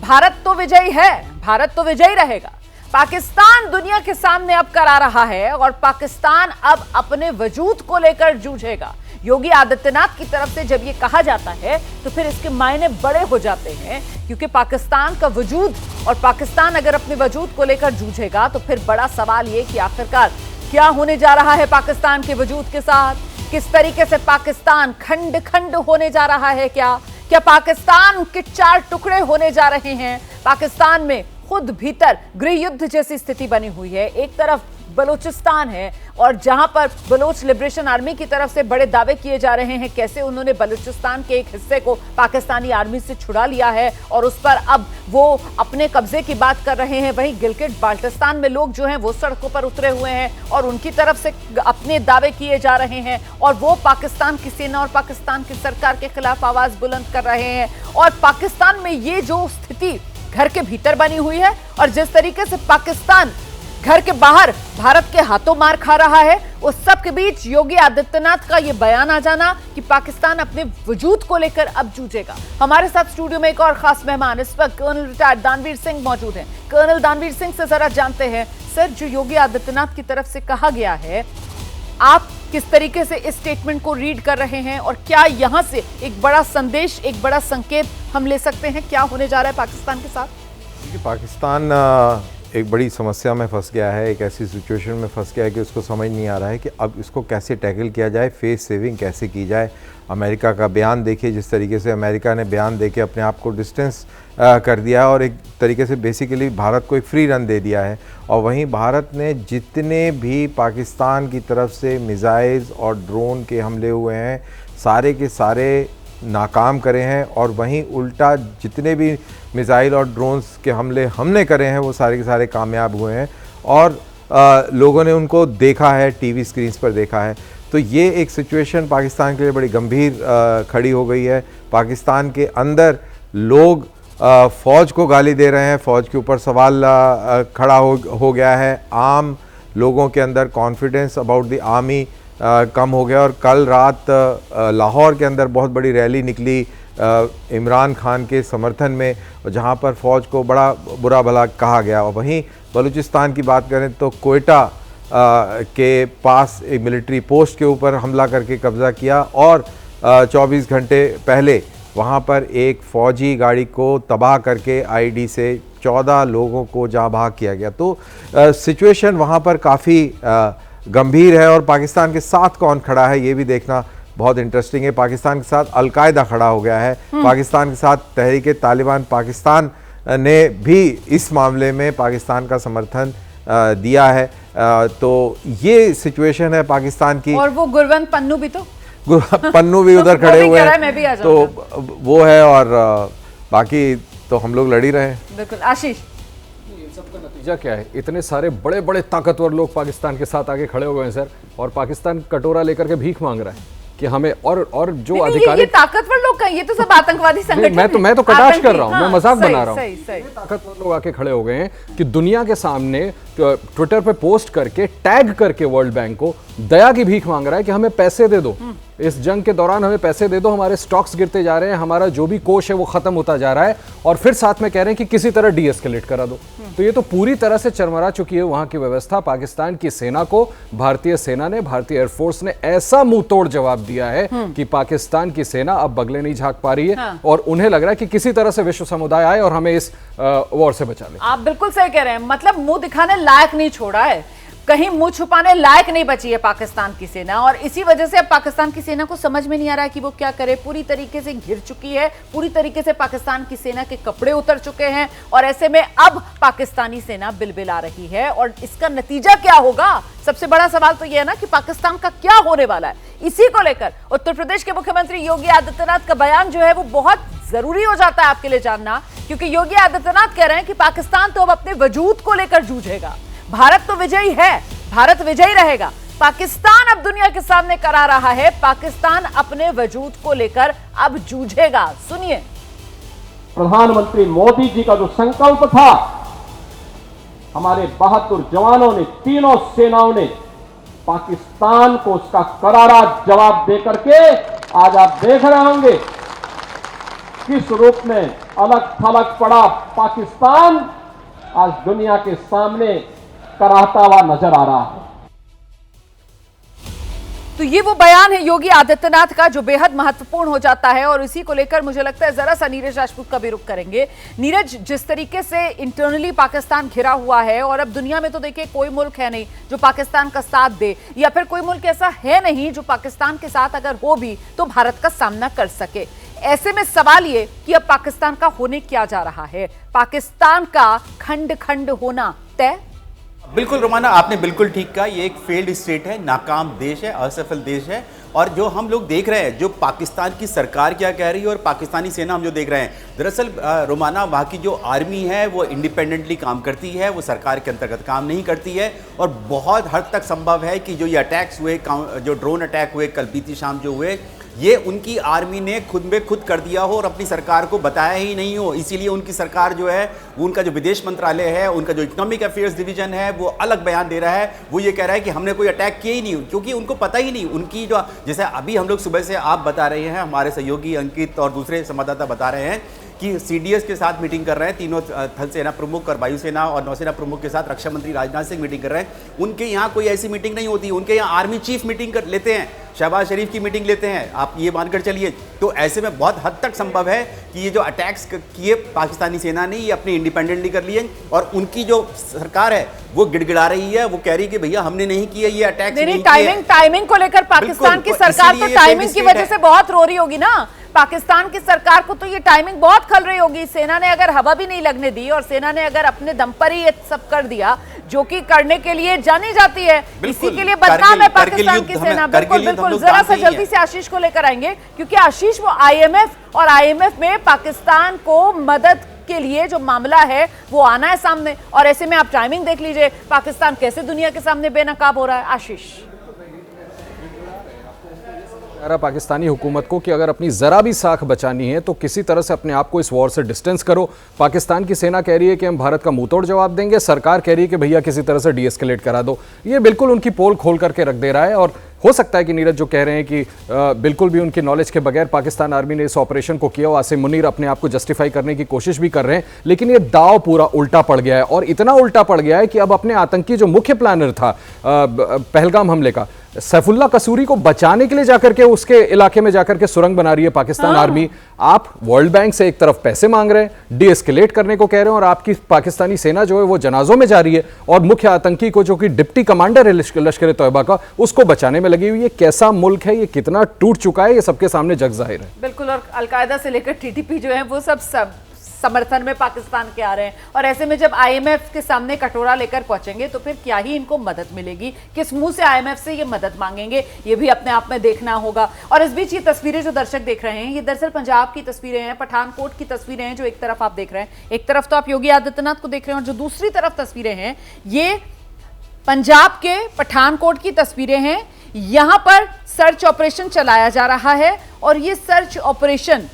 [SPEAKER 1] भारत तो विजयी है, भारत तो विजयी रहेगा। पाकिस्तान दुनिया के सामने अब करा रहा है और पाकिस्तान अब अपने वजूद को लेकर जूझेगा। योगी आदित्यनाथ की तरफ से जब ये कहा जाता है तो फिर इसके मायने बड़े हो जाते हैं, क्योंकि पाकिस्तान का वजूद और पाकिस्तान अगर अपने वजूद को लेकर जूझेगा तो फिर बड़ा सवाल ये कि आखिरकार क्या होने जा रहा है पाकिस्तान के वजूद के साथ, किस तरीके से पाकिस्तान खंड खंड होने जा रहा है, क्या पाकिस्तान के 4 टुकड़े होने जा रहे हैं। पाकिस्तान में खुद भीतर गृह युद्ध जैसी स्थिति बनी हुई है। एक तरफ बलूचिस्तान है और जहां पर बलोच लिबरेशन आर्मी की तरफ से बड़े दावे किए जा रहे हैं कैसे उन्होंने बलूचिस्तान के एक हिस्से को पाकिस्तानी आर्मी से छुड़ा लिया है और उस पर अब वो अपने कब्जे की बात कर रहे हैं। वहीं गिलगिट बाल्टिस्तान में लोग जो हैं वो सड़कों पर उतरे हुए हैं और उनकी तरफ से अपने दावे किए जा रहे हैं और वो पाकिस्तान की सेना और पाकिस्तान की सरकार के खिलाफ आवाज बुलंद कर रहे हैं। और पाकिस्तान में ये जो स्थिति घर के भीतर बनी हुई है और जिस तरीके से पाकिस्तान घर के बाहर भारत के हाथों मार खा रहा है, उस सब के बीच योगी आदित्यनाथ का यह बयान आ जाना कि पाकिस्तान अपने वजूद को लेकर अब जूझेगा। हमारे साथ स्टूडियो में एक और खास मेहमान इस वक्त कर्नल रिटायर्ड दानवीर सिंह मौजूद हैं। कर्नल दानवीर सिंह से जरा जानते हैं, सर जो योगी आदित्यनाथ की तरफ से कहा गया है, आप किस तरीके से इस स्टेटमेंट को रीड कर रहे हैं और क्या यहां से एक बड़ा संदेश, एक बड़ा संकेत हम ले सकते हैं क्या होने जा रहा है पाकिस्तान के साथ?
[SPEAKER 9] क्योंकि पाकिस्तान एक बड़ी समस्या में फंस गया है, एक ऐसी सिचुएशन में फंस गया है कि उसको समझ नहीं आ रहा है कि अब इसको कैसे टैकल किया जाए, फेस सेविंग कैसे की जाए। अमेरिका का बयान देखिए, जिस तरीके से अमेरिका ने बयान देके अपने आप को डिस्टेंस कर दिया और एक तरीके से बेसिकली भारत को एक फ्री रन दे दिया है। और वहीं भारत ने जितने भी पाकिस्तान की तरफ से मिसाइल्स और ड्रोन के हमले हुए हैं सारे के सारे नाकाम करे हैं और वहीं उल्टा जितने भी मिसाइल और ड्रोन्स के हमले हमने करे हैं वो सारे के सारे कामयाब हुए हैं और लोगों ने उनको देखा है, टीवी स्क्रीन्स पर देखा है। तो ये एक सिचुएशन पाकिस्तान के लिए बड़ी गंभीर खड़ी हो गई है। पाकिस्तान के अंदर लोग फ़ौज को गाली दे रहे हैं, फ़ौज के ऊपर सवाल खड़ा हो गया है। आम लोगों के अंदर कॉन्फिडेंस अबाउट द आर्मी कम हो गया और कल रात लाहौर के अंदर बहुत बड़ी रैली निकली इमरान खान के समर्थन में, जहां पर फ़ौज को बड़ा बुरा भला कहा गया। और वहीं बलूचिस्तान की बात करें तो कोयटा के पास एक मिलिट्री पोस्ट के ऊपर हमला करके कब्ज़ा किया और 24 घंटे पहले वहां पर एक फ़ौजी गाड़ी को तबाह करके आईडी से 14 लोगों को जाँ भाग किया गया। तो सिचुएशन वहां पर काफ़ी गंभीर है और पाकिस्तान के साथ कौन खड़ा है ये भी देखना बहुत इंटरेस्टिंग है। पाकिस्तान के साथ अलकायदा खड़ा हो गया है, पाकिस्तान के साथ तहरीक तालिबान पाकिस्तान ने भी इस मामले में पाकिस्तान का समर्थन दिया है। तो ये सिचुएशन है पाकिस्तान की।
[SPEAKER 1] और वो गुरवंत पन्नू भी तो
[SPEAKER 9] पन्नू भी उधर खड़े हुए हैं, तो वो है और बाकी तो हम लोग लड़ ही रहे हैं।
[SPEAKER 1] बिल्कुल। आशीष,
[SPEAKER 7] सबका नतीजा क्या है? इतने सारे बड़े बड़े ताकतवर लोग पाकिस्तान के साथ आगे खड़े हो गए हैं सर, और पाकिस्तान कटोरा लेकर के भीख मांग रहा है कि हमें और जो अधिकारी
[SPEAKER 1] ये ताकतवर लोग कहीं, ये तो सब आतंकवादी संगठन
[SPEAKER 7] मैं तो कटाक्ष कर रहा हूँ, मैं मजाक बना रहा हूँ।
[SPEAKER 1] सही।
[SPEAKER 7] ताकतवर लोग आके खड़े हो गए हैं कि दुनिया के सामने ट्विटर पे पोस्ट करके टैग करके वर्ल्ड बैंक को दया की भीख मांग रहा है कि हमें पैसे दे दो, इस जंग के दौरान हमें पैसे दे दो, हमारे स्टॉक्स गिरते जा रहे हैं, हमारा जो भी कोष है वो खत्म होता जा रहा है, और फिर साथ में कह रहे हैं कि किसी तरह डीएस्केलेट करा दो। तो ये तो पूरी तरह से चरमरा चुकी है वहां की व्यवस्था। पाकिस्तान की सेना को भारतीय सेना ने, भारतीय एयरफोर्स ने ऐसा मुंह तोड़ जवाब दिया है कि पाकिस्तान की सेना अब बगले नहीं झांक पा रही है, और उन्हें लग रहा है कि किसी तरह से विश्व समुदाय आए और हमें इस वॉर से बचा ले।
[SPEAKER 1] आप बिल्कुल सही कह रहे हैं, मतलब मुंह दिखाने लायक नहीं छोड़ा है, कहीं मुंह छुपाने लायक नहीं बची है पाकिस्तान की सेना, और इसी वजह से अब पाकिस्तान की सेना को समझ में नहीं आ रहा है कि वो क्या करे। पूरी तरीके से घिर चुकी है, पूरी तरीके से पाकिस्तान की सेना के कपड़े उतर चुके हैं, और ऐसे में अब पाकिस्तानी सेना बिलबिला रही है। और इसका नतीजा क्या होगा? सबसे बड़ा सवाल तो यह है ना कि पाकिस्तान का क्या होने वाला है। इसी को लेकर उत्तर प्रदेश के मुख्यमंत्री योगी आदित्यनाथ का बयान जो है वो बहुत जरूरी हो जाता है आपके लिए जानना, क्योंकि योगी आदित्यनाथ कह रहे हैं कि पाकिस्तान तो अब अपने वजूद को लेकर जूझेगा। भारत तो विजयी है, भारत विजयी रहेगा, पाकिस्तान अब दुनिया के सामने करा रहा है, पाकिस्तान अपने वजूद को लेकर अब जूझेगा। सुनिए।
[SPEAKER 8] प्रधानमंत्री मोदी जी का जो संकल्प था, हमारे बहादुर जवानों ने, तीनों सेनाओं ने पाकिस्तान को उसका करारा जवाब देकर के आज आप देख रहे होंगे किस रूप में अलग थलग पड़ा पाकिस्तान आज दुनिया के सामने कराहता हुआ नजर आ रहा है।
[SPEAKER 1] तो ये वो बयान है योगी आदित्यनाथ का जो बेहद महत्वपूर्ण हो जाता है, और इसी को लेकर मुझे लगता है जरा सा नीरज राजपूत का भी रुख करेंगे। नीरज, जिस तरीके से इंटरनली पाकिस्तान घिरा हुआ है, और अब दुनिया में तो देखिए कोई मुल्क है नहीं जो पाकिस्तान का साथ दे, या फिर कोई मुल्क ऐसा है नहीं जो पाकिस्तान के साथ अगर हो भी तो भारत का सामना कर सके। ऐसे में सवाल ये कि अब पाकिस्तान का होने क्या जा रहा है? पाकिस्तान का खंड खंड होना तय?
[SPEAKER 5] बिल्कुल रोमाना, आपने बिल्कुल ठीक कहा। ये एक फेल्ड स्टेट है, नाकाम देश है, असफल देश है। और जो हम लोग देख रहे हैं, जो पाकिस्तान की सरकार क्या कह रही है और पाकिस्तानी सेना हम जो देख रहे हैं, दरअसल रोमाना वहाँ की जो आर्मी है वो इंडिपेंडेंटली काम करती है, वो सरकार के अंतर्गत काम नहीं करती है। और बहुत हद तक संभव है कि जो ये अटैक्स हुए, जो ड्रोन अटैक हुए कल बीती शाम जो हुए, ये उनकी आर्मी ने खुद में खुद कर दिया हो और अपनी सरकार को बताया ही नहीं हो। इसीलिए उनकी सरकार जो है, उनका जो विदेश मंत्रालय है, उनका जो इकोनॉमिक अफेयर्स डिवीजन है, वो अलग बयान दे रहा है। वो ये कह रहा है कि हमने कोई अटैक किया ही नहीं, क्योंकि उनको पता ही नहीं। उनकी जो, जैसे अभी हम लोग सुबह से आप बता रहे हैं, हमारे सहयोगी अंकित और दूसरे संवाददाता बता रहे हैं कि सीडीएस के साथ मीटिंग कर रहे हैं, तीनों थल सेना प्रमुख और वायुसेना और नौसेना प्रमुख के साथ रक्षा मंत्री राजनाथ सिंह मीटिंग कर रहे हैं। उनके यहाँ कोई ऐसी मीटिंग नहीं होती, उनके यहाँ आर्मी चीफ मीटिंग कर लेते हैं, शहबाज शरीफ की मीटिंग लेते हैं, आप ये मानकर चलिए। तो ऐसे में बहुत हद तक संभव है कि ये जो अटैक्स किए पाकिस्तानी सेना ने, ये अपने इंडिपेंडेंटली कर लिए, और उनकी जो सरकार है वो गिड़गिड़ा रही है, वो कह रही है कि भैया हमने नहीं किया ये अटैक्स।
[SPEAKER 1] टाइमिंग को लेकर पाकिस्तान की सरकार तो टाइमिंग की वजह से बहुत रो रही होगी ना। पाकिस्तान की सरकार को तो ये टाइमिंग बहुत खल रही होगी। सेना ने अगर हवा भी नहीं लगने दी, और सेना ने अगर अपने दम पर ही ये सब कर दिया, जो कि करने के लिए जानी जाती है, इसी के लिए बदनाम है पाकिस्तान की सेना। बिल्कुल बिल्कुल, जरा सा जल्दी से आशीष को लेकर आएंगे, क्योंकि आशीष वो आईएमएफ में पाकिस्तान को मदद के लिए जो मामला है वो आना है सामने, और ऐसे में आप टाइमिंग देख लीजिए, पाकिस्तान कैसे दुनिया के सामने बेनकाब हो रहा है। आशीष,
[SPEAKER 7] पाकिस्तानी हुकूमत को कि अगर अपनी जरा भी साख बचानी है तो किसी तरह से अपने आप को इस वॉर से डिस्टेंस करो। पाकिस्तान की सेना कह रही है कि हम भारत का मुंहतोड़ जवाब देंगे, सरकार कह रही है कि भैया किसी तरह से डीएस्केलेट करा दो। ये बिल्कुल उनकी पोल खोल करके रख दे रहा है, और हो सकता है कि नीरज जो कह रहे हैं कि बिल्कुल भी उनकी नॉलेज के बगैर पाकिस्तान आर्मी ने इस ऑपरेशन को किया, आसिम मुनीर अपने आप को जस्टिफाई करने की कोशिश भी कर रहे हैं, लेकिन ये दाव पूरा उल्टा पड़ गया है। और इतना उल्टा पड़ गया है कि अब अपने आतंकी जो मुख्य प्लानर था पहलगाम हमले का, सैफुल्ला कसूरी को बचाने के लिए जाकर के उसके इलाके में जाकर के सुरंग बना रही है पाकिस्तान आर्मी। आप वर्ल्ड बैंक से एक तरफ पैसे मांग रहे हैं, डीएस्केलेट करने को कह रहे हैं, और आपकी पाकिस्तानी सेना जो है वो जनाजों में जा रही है, और मुख्य आतंकी को जो कि डिप्टी कमांडर है लश्कर तैयबा का, उसको बचाने में लगी हुई है। कैसा मुल्क है ये, कितना टूट चुका है, ये सबके सामने जग जाहिर है।
[SPEAKER 1] बिल्कुल, और अलकायदा से लेकर टीटीपी जो है वो सब समर्थन में पाकिस्तान के आ रहे हैं, और ऐसे में जब आईएमएफ के सामने कटोरा लेकर पहुंचेंगे तो फिर क्या ही इनको मदद मिलेगी, किस मुंह से आईएमएफ से ये मदद मांगेंगे, ये भी अपने आप में देखना होगा। और इस बीच ये तस्वीरें जो दर्शक देख रहे हैं, ये दरअसल पंजाब की तस्वीरें हैं, पठानकोट की तस्वीरें हैं, जो एक तरफ आप देख रहे हैं, एक तरफ तो आप योगी आदित्यनाथ को देख रहे हैं, और जो दूसरी तरफ तस्वीरें हैं ये पंजाब के पठानकोट की तस्वीरें हैं। यहां पर सर्च ऑपरेशन चलाया जा रहा है, और ये सर्च ऑपरेशन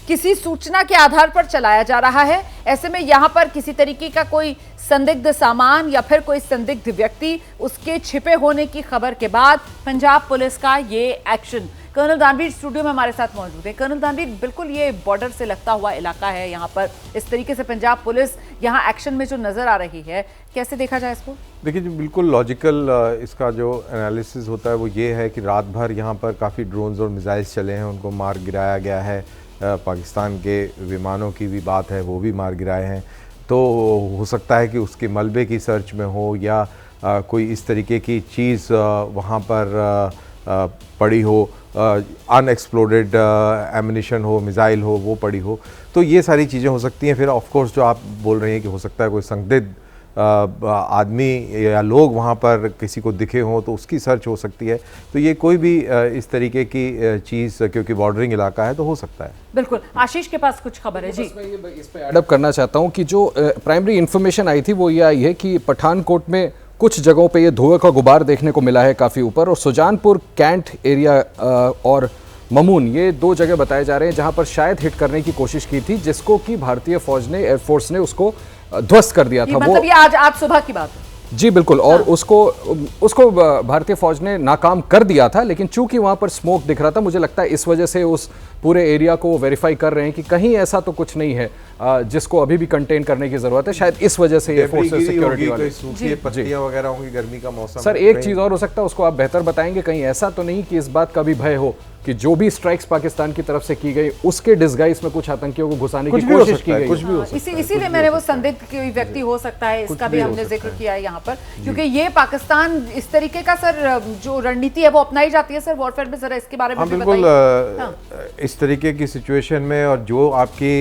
[SPEAKER 1] किसी सूचना के आधार पर चलाया जा रहा है। ऐसे में यहां पर किसी तरीके का कोई संदिग्ध सामान या फिर कोई संदिग्ध व्यक्ति, उसके छिपे होने की खबर के बाद पंजाब पुलिस का ये एक्शन। कर्नल दानवीर स्टूडियो में हमारे साथ मौजूद है। कर्नल दानवीर, बिल्कुल ये बॉर्डर से लगता हुआ इलाका है, यहाँ पर इस तरीके से पंजाब पुलिस यहाँ एक्शन में जो नजर आ रही है, कैसे देखा जाए इसको?
[SPEAKER 9] देखिए जी, बिल्कुल लॉजिकल इसका जो एनालिसिस होता है वो ये है कि रात भर यहाँ पर काफ़ी ड्रोन्स और मिसाइल्स चले हैं, उनको मार गिराया गया है। पाकिस्तान के विमानों की भी बात है, वो भी मार गिराए हैं। तो हो सकता है कि उसके मलबे की सर्च में हो, या कोई इस तरीके की चीज़ वहाँ पर पड़ी हो, अनएक्सप्लोडेड एमिनिशन हो, मिसाइल हो, वो पड़ी हो। तो ये सारी चीज़ें हो सकती हैं। फिर ऑफ कोर्स जो आप बोल रहे हैं कि हो सकता है कोई संदिग्ध आदमी या लोग वहाँ पर किसी को दिखे हों, तो उसकी सर्च हो सकती है। तो ये कोई भी इस तरीके की चीज़, क्योंकि बॉर्डरिंग इलाका है, तो हो सकता है।
[SPEAKER 1] बिल्कुल। आशीष के पास कुछ खबर है जी।
[SPEAKER 7] मैं इस पे एड अप करना चाहता हूँ कि जो प्राइमरी इन्फॉर्मेशन आई थी वो ये आई है कि पठानकोट में कुछ जगहों पे ये धुएं का गुबार देखने को मिला है काफ़ी ऊपर, और सुजानपुर कैंट एरिया और ममून, ये 2 जगह बताए जा रहे हैं जहां पर शायद हिट करने की कोशिश की थी, जिसको कि भारतीय फौज ने, एयरफोर्स ने उसको ध्वस्त कर दिया था।
[SPEAKER 1] मतलब ये आज सुबह की बात है?
[SPEAKER 7] जी बिल्कुल। और उसको भारतीय फौज ने नाकाम कर दिया था, लेकिन चूंकि वहां पर स्मोक दिख रहा था, मुझे लगता है इस वजह से उस पूरे एरिया को वेरीफाई कर रहे हैं कि कहीं ऐसा तो कुछ नहीं है जिसको अभी भी कंटेन करने की जरूरत है। शायद इस वजह से ये फोर्सेस सिक्योरिटी वाले
[SPEAKER 9] सूखी पत्तियां वगैरह होंगी, गर्मी का मौसम।
[SPEAKER 7] सर एक चीज और हो सकता है, उसको आप बेहतर बताएंगे, कहीं ऐसा तो नहीं कि इस बात का भी भय हो कि जो भी स्ट्राइक्स पाकिस्तान की तरफ से की गई, उसके डिस्गाइज में कुछ आतंकियों को घुसाने की कोशिश की गई?
[SPEAKER 9] कुछ भी हो सकता है।
[SPEAKER 1] इसीलिए मैंने वो संदिग्ध कोई व्यक्ति हो सकता है, इसका भी हमने जिक्र किया है यहाँ पर, क्योंकि ये पाकिस्तान इस तरीके का सर जो रणनीति है वो अपनाई जाती है सर वॉरफेयर में। जरा इसके बारे में भी
[SPEAKER 9] बिल्कुल
[SPEAKER 1] बताइए।
[SPEAKER 9] इस तरीके की सिचुएशन में, और जो आपकी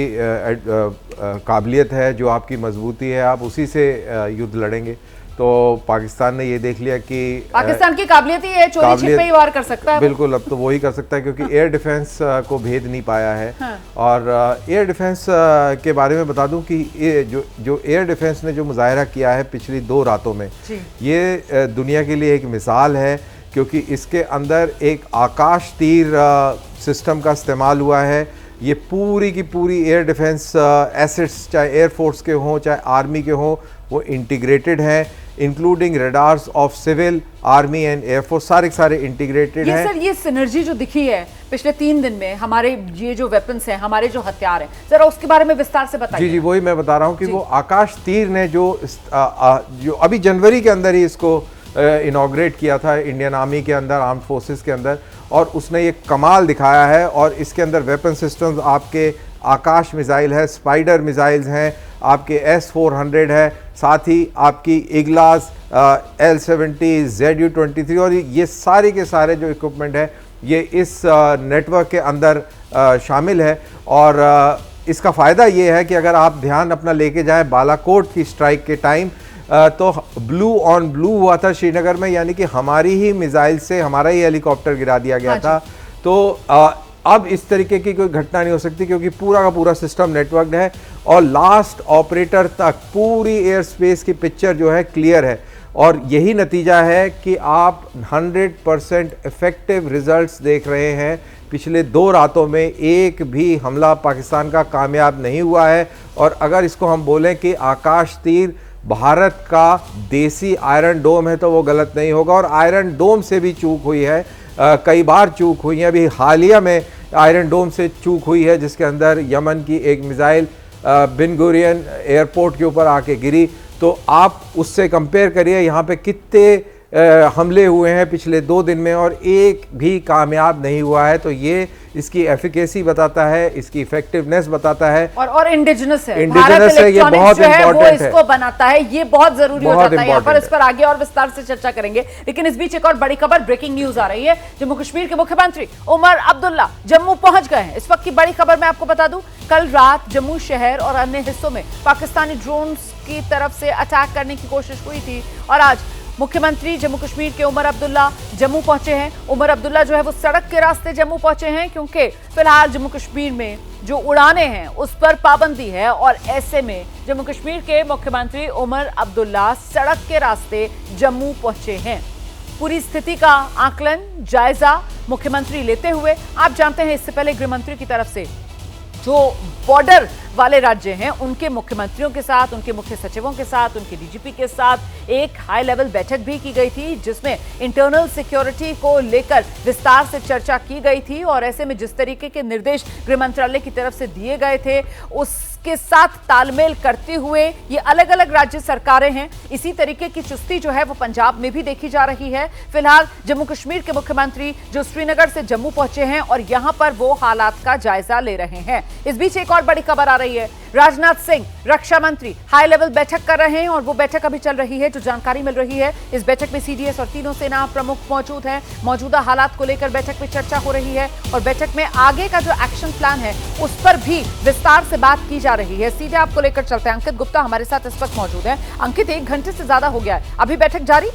[SPEAKER 9] काबिलियत है, जो आपकी मजबूती है, आप उसी से युद्ध लड़ेंगे। तो पाकिस्तान ने ये देख लिया कि
[SPEAKER 1] पाकिस्तान की काबिलियत ही है, चोरी छिपे ही वार कर सकता है।
[SPEAKER 9] बिल्कुल, अब तो वही कर सकता है, क्योंकि एयर डिफेंस को भेद नहीं पाया है।
[SPEAKER 1] हाँ।
[SPEAKER 9] और एयर डिफेंस के बारे में बता दूं कि ये जो एयर डिफेंस ने जो मुजाहरा किया है पिछली 2 रातों में, ये दुनिया के लिए एक मिसाल है, क्योंकि इसके अंदर एक आकाश तीर सिस्टम का इस्तेमाल हुआ है। ये पूरी की पूरी एयर डिफेंस एसेट्स, चाहे एयरफोर्स के हों चाहे आर्मी के हों, वो इंटीग्रेटेड हैं, including radars of civil, army and air force, सारे इंटीग्रेटेड हैं।
[SPEAKER 1] सर ये सिनर्जी जो दिखी है पिछले 3 दिन में, हमारे ये जो वेपन्स हैं, हमारे जो हथियार हैं, जरा उसके बारे में विस्तार से बताइए।
[SPEAKER 9] जी वही मैं बता रहा हूँ कि वो आकाश तीर ने जो अभी जनवरी के अंदर ही इसको इनॉग्रेट किया था इंडियन आर्मी के अंदर, आर्म्ड फोर्सेस के अंदर, और उसने ये कमाल दिखाया है। और इसके अंदर वेपन सिस्टम्स आपके आकाश मिसाइल है, स्पाइडर मिसाइल्स हैं, आपके S-400 है, साथ ही आपकी इग्लास, L-70, ZU-23, और ये सारे के सारे जो इक्विपमेंट है ये इस नेटवर्क के अंदर शामिल है। और इसका फ़ायदा ये है कि अगर आप ध्यान अपना लेके जाएं बालाकोट की स्ट्राइक के टाइम, तो ब्लू ऑन ब्लू हुआ था श्रीनगर में, यानी कि हमारी ही मिसाइल से हमारा ही हेलीकॉप्टर गिरा दिया गया था। तो अब इस तरीके की कोई घटना नहीं हो सकती, क्योंकि पूरा का पूरा सिस्टम नेटवर्क्ड है, और लास्ट ऑपरेटर तक पूरी एयर स्पेस की पिक्चर जो है क्लियर है। और यही नतीजा है कि आप 100% इफेक्टिव रिजल्ट्स देख रहे हैं। पिछले 2 रातों में एक भी हमला पाकिस्तान का कामयाब नहीं हुआ है। और अगर इसको हम बोलें कि आकाश तीर भारत का देसी आयरन डोम है, तो वो गलत नहीं होगा। और आयरन डोम से भी चूक हुई है, कई बार चूक हुई है। अभी हालिया में आयरन डोम से चूक हुई है, जिसके अंदर यमन की एक मिसाइल बिन गुरियन एयरपोर्ट के ऊपर आके गिरी। तो आप उससे कंपेयर करिए यहाँ पे कितने हमले हुए हैं पिछले 2 दिन में, और एक भी कामयाब नहीं हुआ है। तो ये इसकी एफिकेसी बताता है, इसकी इफेक्टिवनेस बताता है
[SPEAKER 1] और इंडिजिनस है।
[SPEAKER 9] इंडिजिनस है, ये बहुत इंपॉर्टेंट है,
[SPEAKER 1] इसको बनाता है, ये बहुत जरूरी हो जाता है। यहाँ पर इस पर आगे और विस्तार से चर्चा करेंगे, लेकिन इस बीच एक और बड़ी खबर, ब्रेकिंग न्यूज आ रही है। जम्मू कश्मीर के मुख्यमंत्री उमर अब्दुल्ला जम्मू पहुंच गए हैं। इस वक्त की बड़ी खबर मैं आपको बता दूं, कल रात जम्मू शहर और अन्य हिस्सों में पाकिस्तानी ड्रोन्स की तरफ से अटैक करने की कोशिश हुई थी और आज मुख्यमंत्री जम्मू कश्मीर के उमर अब्दुल्ला जम्मू पहुंचे हैं। उमर अब्दुल्ला जो है वो सड़क के रास्ते जम्मू पहुंचे हैं, क्योंकि फिलहाल जम्मू कश्मीर में जो उड़ानें हैं उस पर पाबंदी है और ऐसे में जम्मू कश्मीर के मुख्यमंत्री उमर अब्दुल्ला सड़क के रास्ते जम्मू पहुंचे हैं। पूरी स्थिति का आकलन, जायजा मुख्यमंत्री लेते हुए, आप जानते हैं इससे पहले गृह मंत्री की तरफ से जो बॉर्डर वाले राज्य हैं उनके मुख्यमंत्रियों के साथ, उनके मुख्य सचिवों के साथ, उनके डीजीपी के साथ एक हाई लेवल बैठक भी की गई थी, जिसमें इंटरनल सिक्योरिटी को लेकर विस्तार से चर्चा की गई थी। और ऐसे में जिस तरीके के निर्देश गृह मंत्रालय की तरफ से दिए गए थे उसके साथ तालमेल करते हुए ये अलग अलग राज्य सरकारें हैं, इसी तरीके की चुस्ती जो है वो पंजाब में भी देखी जा रही है। फिलहाल जम्मू कश्मीर के मुख्यमंत्री जो श्रीनगर से जम्मू पहुंचे हैं और यहां पर वो हालात का जायजा ले रहे हैं। इस बीच एक और बड़ी खबर आ रही है, राजनाथ सिंह रक्षा मंत्री हाई लेवल बैठक कर रहे हैं और वो बैठक अभी चल रही है। जो जानकारी मिल रही है, इस बैठक में सीडीएस और तीनों सेना प्रमुख मौजूद हैं। मौजूदा हालात को लेकर बैठक में चर्चा हो रही है और बैठक में आगे का जो एक्शन प्लान है उस पर भी विस्तार से बात की जा रही है। सीधे आपको लेकर चलते हैं, अंकित गुप्ता हमारे साथ इस वक्त मौजूद है। अंकित, 1 घंटे से ज्यादा हो गया है, अभी बैठक जारी?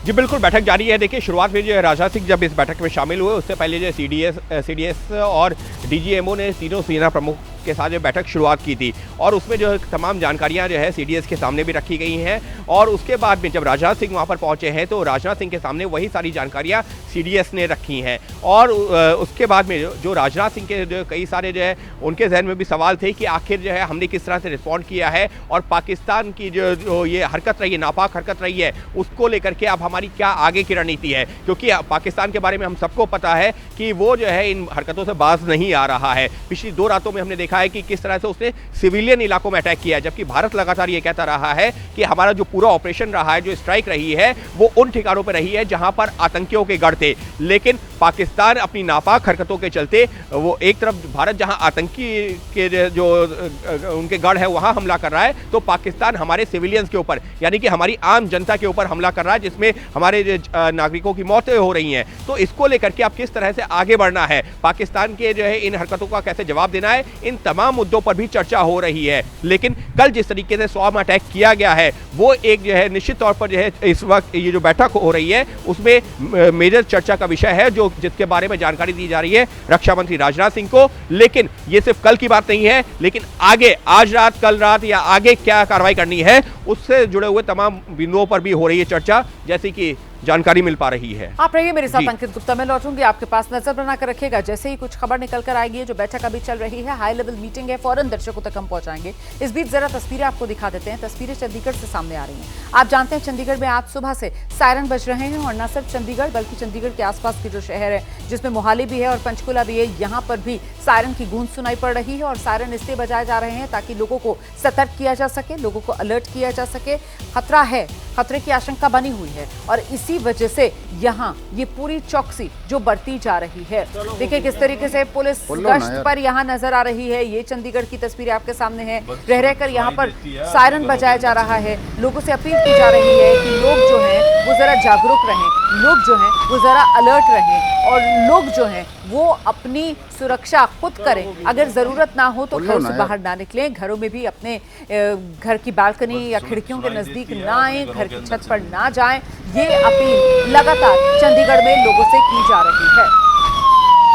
[SPEAKER 6] जी बिल्कुल, बैठक जारी है। देखिए, शुरुआत में जो राजनाथ सिंह जब इस बैठक में शामिल हुए उससे पहले जो सीडीएस और डीजीएमओ ने तीनों सेना प्रमुख के साथ जो बैठक शुरुआत की थी और उसमें जो तमाम जानकारियां जो है सीडीएस के सामने भी रखी गई हैं और उसके बाद में जब राजनाथ सिंह वहां पर पहुंचे हैं तो राजनाथ सिंह के सामने वही सारी जानकारियां सीडीएस ने रखी हैं। और उसके बाद में जो राजनाथ सिंह के जो कई सारे जो है उनके जहन में भी सवाल थे कि आखिर जो है हमने किस तरह से रिस्पॉन्ड किया है और पाकिस्तान की जो ये हरकत रही है, नापाक हरकत रही है, उसको लेकर के अब हमारी क्या आगे की रणनीति है। क्योंकि पाकिस्तान के बारे में हम सबको पता है कि वो जो है इन हरकतों से बाज नहीं आ रहा है। पिछली 2 रातों में हमने देखा है कि किस तरह से उसने सिविलियन इलाकों में अटैक किया है, जबकि भारत लगातार ये कहता रहा है कि हमारा जो पूरा ऑपरेशन रहा है, जो स्ट्राइक रही है, वो उन ठिकानों पर रही है जहां पर आतंकियों के गढ़ थे। लेकिन पाकिस्तान अपनी नापाक हरकतों के चलते वो एक तरफ भारत जहां आतंकी के जो उनके गढ़ है वहां हमला कर रहा है, तो पाकिस्तान हमारे सिविलियंस के ऊपर यानी कि हमारी आम जनता के ऊपर हमला कर रहा है, जिसमें हमारे नागरिकों की मौतें हो रही हैं। तो इसको लेकर के अब किस तरह से आगे बढ़ना है, पाकिस्तान के जो है इन हरकतों का कैसे जवाब देना है, इन तमाम मुद्दों पर भी चर्चा हो रही है। लेकिन कल जिस तरीके से स्वाम अटैक किया गया है वो एक जो है निश्चित तौर पर जो है इस वक्त ये जो बैठक हो रही है उसमें मेजर चर्चा का विषय है, जो जिसके बारे में जानकारी दी जा रही है रक्षा मंत्री राजनाथ सिंह को। लेकिन ये सिर्फ कल की बात नहीं है, लेकिन आगे आज रात, कल रात या आगे क्या कार्रवाई करनी है उससे जुड़े हुए तमाम बिंदुओं पर भी हो रही है चर्चा, जैसे कि जानकारी मिल पा रही है।
[SPEAKER 1] आप रहिए मेरे साथ, अंकित गुप्ता मैं लौटूंगी आपके पास, नजर बनाकर रखिएगा। जैसे ही कुछ खबर निकल कर आएगी, जो बैठक अभी चल रही है, हाई लेवल मीटिंग है, फौरन दर्शकों तक हम पहुंचाएंगे। इस बीच जरा तस्वीरें आपको दिखा देते हैं। तस्वीरें चंडीगढ़ से सामने आ रही हैं। आप जानते हैं चंडीगढ़ में आज सुबह से सायरन बज रहे हैं और न सिर्फ चंडीगढ़ बल्कि चंडीगढ़ के आसपास के जो शहर है, जिसमें मोहाली भी है और पंचकुला भी है, यहाँ पर भी सायरन की गूंज सुनाई पड़ रही है। और सायरन इसलिए बजाए जा रहे हैं ताकि लोगों को सतर्क किया जा सके, लोगों को अलर्ट किया जा सके। खतरा है, खतरे की आशंका बनी हुई है और इसी वजह से यहाँ ये पूरी चौकसी जो बढ़ती जा रही है। देखिए किस तरीके से पुलिस गश्त पर यहाँ नजर आ रही है। ये चंडीगढ़ की तस्वीरें आपके सामने है। रह रहकर यहाँ पर सायरन बजाया जा रहा है। लोगों से अपील की जा रही है कि लोग जो हैं वो जरा जागरूक रहें, लोग जो हैं वो जरा अलर्ट रहें और लोग जो हैं वो अपनी सुरक्षा खुद करें। अगर जरूरत ना हो तो घर से बाहर ना निकलें, घरों में भी अपने घर की बालकनी या खिड़कियों के नजदीक ना आए, घर की छत पर ना जाएं। ये अपील लगातार चंडीगढ़ में लोगों से की जा रही है।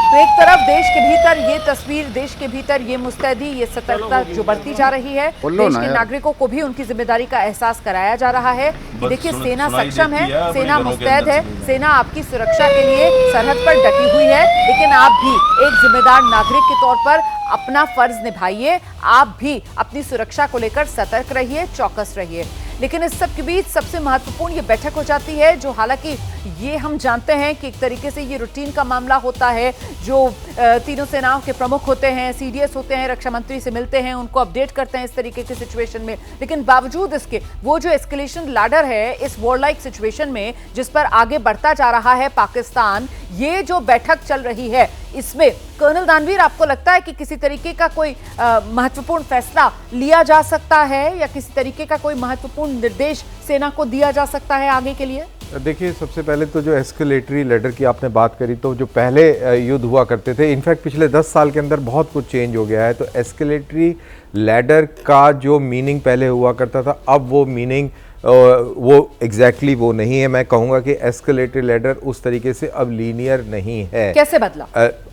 [SPEAKER 1] तो एक तरफ देश के भीतर ये तस्वीर, देश के भीतर ये मुस्तैदी, ये सतर्कता जो बढ़ती जा रही है, देश के नागरिकों को भी उनकी जिम्मेदारी का एहसास कराया जा रहा है कि देखिए सेना सक्षम है, सेना मुस्तैद है, सेना आपकी सुरक्षा के लिए सरहद पर डटी हुई है। लेकिन आप भी एक जिम्मेदार नागरिक के तौर पर अपना फर्ज निभाइए, आप भी अपनी सुरक्षा को लेकर सतर्क रहिए, चौकस रहिए। लेकिन इस सब के बीच सबसे महत्वपूर्ण ये बैठक हो जाती है, जो हालांकि ये हम जानते हैं कि एक तरीके से ये रूटीन का मामला होता है। जो तीनों सेनाओं के प्रमुख होते हैं, सीडीएस होते हैं, रक्षा मंत्री से मिलते हैं, उनको अपडेट करते हैं इस तरीके की सिचुएशन में। लेकिन बावजूद इसके वो जो एस्केलेशन लैडर है इस वॉर लाइक सिचुएशन में जिस पर आगे बढ़ता जा रहा है पाकिस्तान, ये जो बैठक चल रही है इसमें कर्नल दानवीर आपको लगता है कि किसी तरीके का कोई महत्वपूर्ण फैसला लिया जा सकता है या किसी तरीके का कोई महत्वपूर्ण निर्देश सेना को दिया जा सकता है आगे के लिए?
[SPEAKER 9] देखिए, सबसे पहले तो जो एस्केलेटरी लैडर की आपने बात करी, तो जो पहले युद्ध हुआ करते थे, इनफैक्ट पिछले 10 साल के अंदर बहुत कुछ चेंज हो गया है। तो एस्केलेटरी लैडर का जो मीनिंग पहले हुआ करता था, अब वो मीनिंग वो एग्जैक्टली वो नहीं है। मैं कहूँगा कि एस्केलेटरी लैडर उस तरीके से अब लीनियर नहीं है।
[SPEAKER 1] कैसे बदला?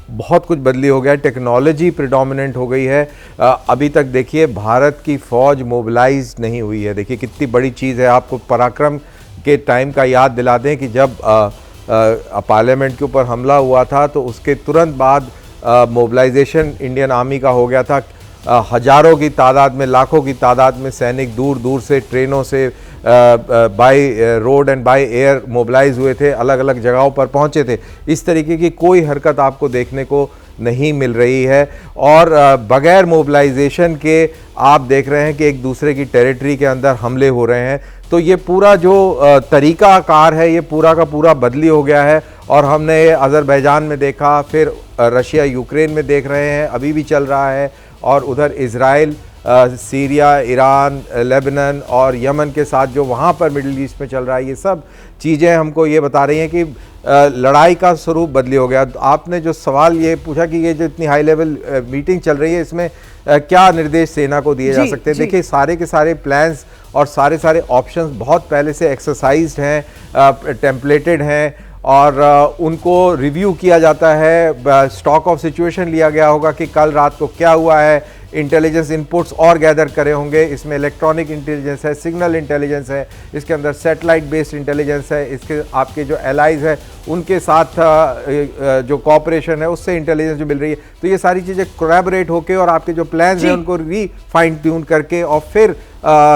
[SPEAKER 9] बहुत कुछ बदली हो गया, टेक्नोलॉजी प्रिडोमिनेंट हो गई है। अभी तक देखिए भारत की फौज मोबिलाइज नहीं हुई है। देखिए कितनी बड़ी चीज़ है। आपको पराक्रम के टाइम का याद दिला दें कि जब पार्लियामेंट के ऊपर हमला हुआ था तो उसके तुरंत बाद मोबिलाइजेशन इंडियन आर्मी का हो गया था। हजारों की तादाद में, लाखों की तादाद में सैनिक दूर दूर से ट्रेनों से by road and by air mobilise हुए थे, अलग अलग जगहों पर पहुंचे थे। इस तरीके की कोई हरकत आपको देखने को नहीं मिल रही है। और बगैर मोबिलाइजेशन के आप देख रहे हैं कि एक दूसरे की टेरिटरी के अंदर हमले हो रहे हैं। तो ये पूरा जो तरीकाकार है ये पूरा का पूरा बदली हो गया है। और हमने अज़रबैजान में देखा, फिर रशिया यूक्रेन में देख रहे हैं, अभी भी चल रहा है। और उधर इज़राइल, सीरिया, ईरान, लेबनान और यमन के साथ जो वहाँ पर मिडिल ईस्ट में चल रहा है, ये सब चीज़ें हमको ये बता रही हैं कि लड़ाई का स्वरूप बदली हो गया। आपने जो सवाल ये पूछा कि ये जो इतनी हाई लेवल मीटिंग चल रही है, इसमें क्या निर्देश सेना को दिए जा सकते हैं? देखिए, सारे के सारे प्लान्स और सारे ऑप्शंस बहुत पहले से एक्सरसाइज्ड हैं, टेम्पलेटेड हैं और उनको रिव्यू किया जाता है। स्टॉक ऑफ सिचुएशन लिया गया होगा कि कल रात को क्या हुआ है, इंटेलिजेंस इनपुट्स और गैदर करे होंगे। इसमें इलेक्ट्रॉनिक इंटेलिजेंस है, सिग्नल इंटेलिजेंस है, इसके अंदर सैटेलाइट बेस्ड इंटेलिजेंस है, इसके आपके जो एलाइज है उनके साथ जो कॉपरेशन है उससे इंटेलिजेंस जो मिल रही है। तो ये सारी चीज़ें कोलैबोरेट होकर और आपके जो प्लान्स हैं उनको फाइन ट्यून करके और फिर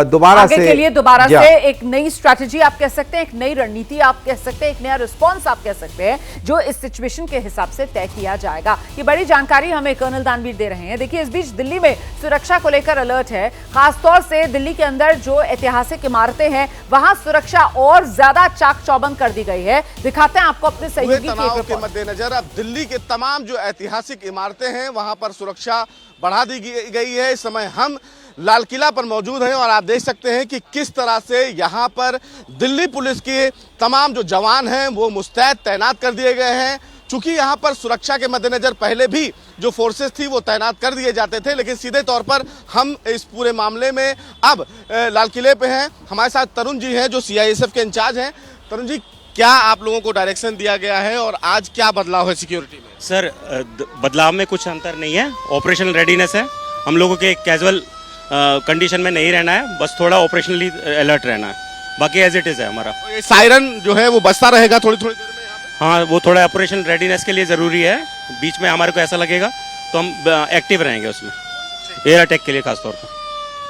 [SPEAKER 9] दोबारा
[SPEAKER 1] से के लिए दोबारा से एक नई स्ट्रैटेजी आप कह सकते हैं, एक नई रणनीति आप कह सकते हैं, एक नया रिस्पांस आप कह सकते हैं जो इस सिचुएशन के हिसाब से तय किया जाएगा। ये बड़ी जानकारी हमें कर्नल दानवीर दे रहे हैं। देखिए, इस बीच दिल्ली में सुरक्षा को लेकर अलर्ट है। खासतौर से दिल्ली के अंदर जो ऐतिहासिक इमारतें हैं वहां सुरक्षा और ज्यादा चाक चौबंद कर दी गई है। दिखाते हैं आपको अपने सहयोगी
[SPEAKER 10] तनाव के मद्देनजर अब दिल्ली के तमाम जो ऐतिहासिक इमारतें हैं वहां पर सुरक्षा बढ़ा दी गई है। इस समय हम लाल किला पर मौजूद हैं और आप देख सकते हैं कि किस तरह से यहाँ पर दिल्ली पुलिस के तमाम जो जवान हैं वो मुस्तैद तैनात कर दिए गए हैं। चूंकि यहाँ पर सुरक्षा के मद्देनजर पहले भी जो फोर्सेस थी वो तैनात कर दिए जाते थे, लेकिन सीधे तौर पर हम इस पूरे मामले में अब लाल किले पे हैं। हमारे साथ तरुण जी हैं जो CISF के इंचार्ज हैं। तरुण जी, क्या आप लोगों को डायरेक्शन दिया गया है और आज क्या बदलाव है सिक्योरिटी में?
[SPEAKER 11] सर, बदलाव में कुछ अंतर नहीं है। ऑपरेशनल रेडीनेस है। हम लोगों के कैजुअल कंडीशन में नहीं रहना है, बस थोड़ा ऑपरेशनली अलर्ट रहना है, बाकी एज इट इज़ है हमारा।
[SPEAKER 10] सायरन जो है वो बजता रहेगा थोड़ी थोड़ी देर में?
[SPEAKER 11] हाँ, वो थोड़ा ऑपरेशनल रेडीनेस के लिए ज़रूरी है। बीच में हमारे को ऐसा लगेगा तो हम एक्टिव रहेंगे उसमें, एयर अटैक के लिए खासतौर पर।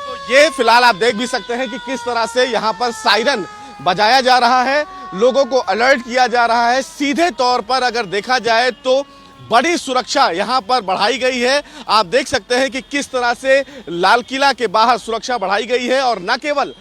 [SPEAKER 10] तो ये फिलहाल आप देख भी सकते हैं कि किस तरह से यहाँ पर सायरन बजाया जा रहा है, लोगों को अलर्ट किया जा रहा है। सीधे तौर पर अगर देखा जाए तो बड़ी सुरक्षा यहाँ पर बढ़ाई गई है। आप देख सकते हैं कि किस तरह से लाल किला के बाहर सुरक्षा बढ़ाई गई है और न केवल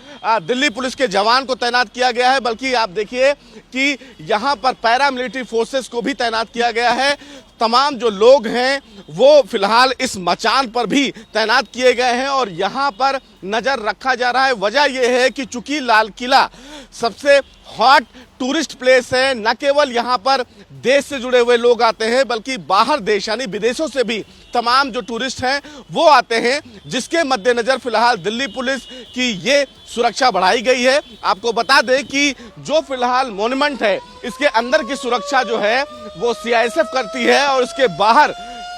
[SPEAKER 10] दिल्ली पुलिस के जवान को तैनात किया गया है बल्कि आप देखिए कि यहाँ पर पैरामिलिट्री फोर्सेस को भी तैनात किया गया है। तमाम जो लोग हैं वो फिलहाल इस मचान पर भी तैनात किए गए हैं और यहाँ पर नज़र रखा जा रहा है। वजह यह है कि चूंकि लाल किला सबसे हॉट टूरिस्ट प्लेस है, न केवल यहाँ पर देश से जुड़े हुए लोग आते हैं बल्कि बाहर देश यानी विदेशों से भी तमाम जो टूरिस्ट हैं वो आते हैं, जिसके मद्देनजर फिलहाल दिल्ली पुलिस की ये सुरक्षा बढ़ाई गई है। आपको बता दें कि जो फिलहाल मॉन्यूमेंट है इसके अंदर की सुरक्षा जो है वो CISF करती है और इसके बाहर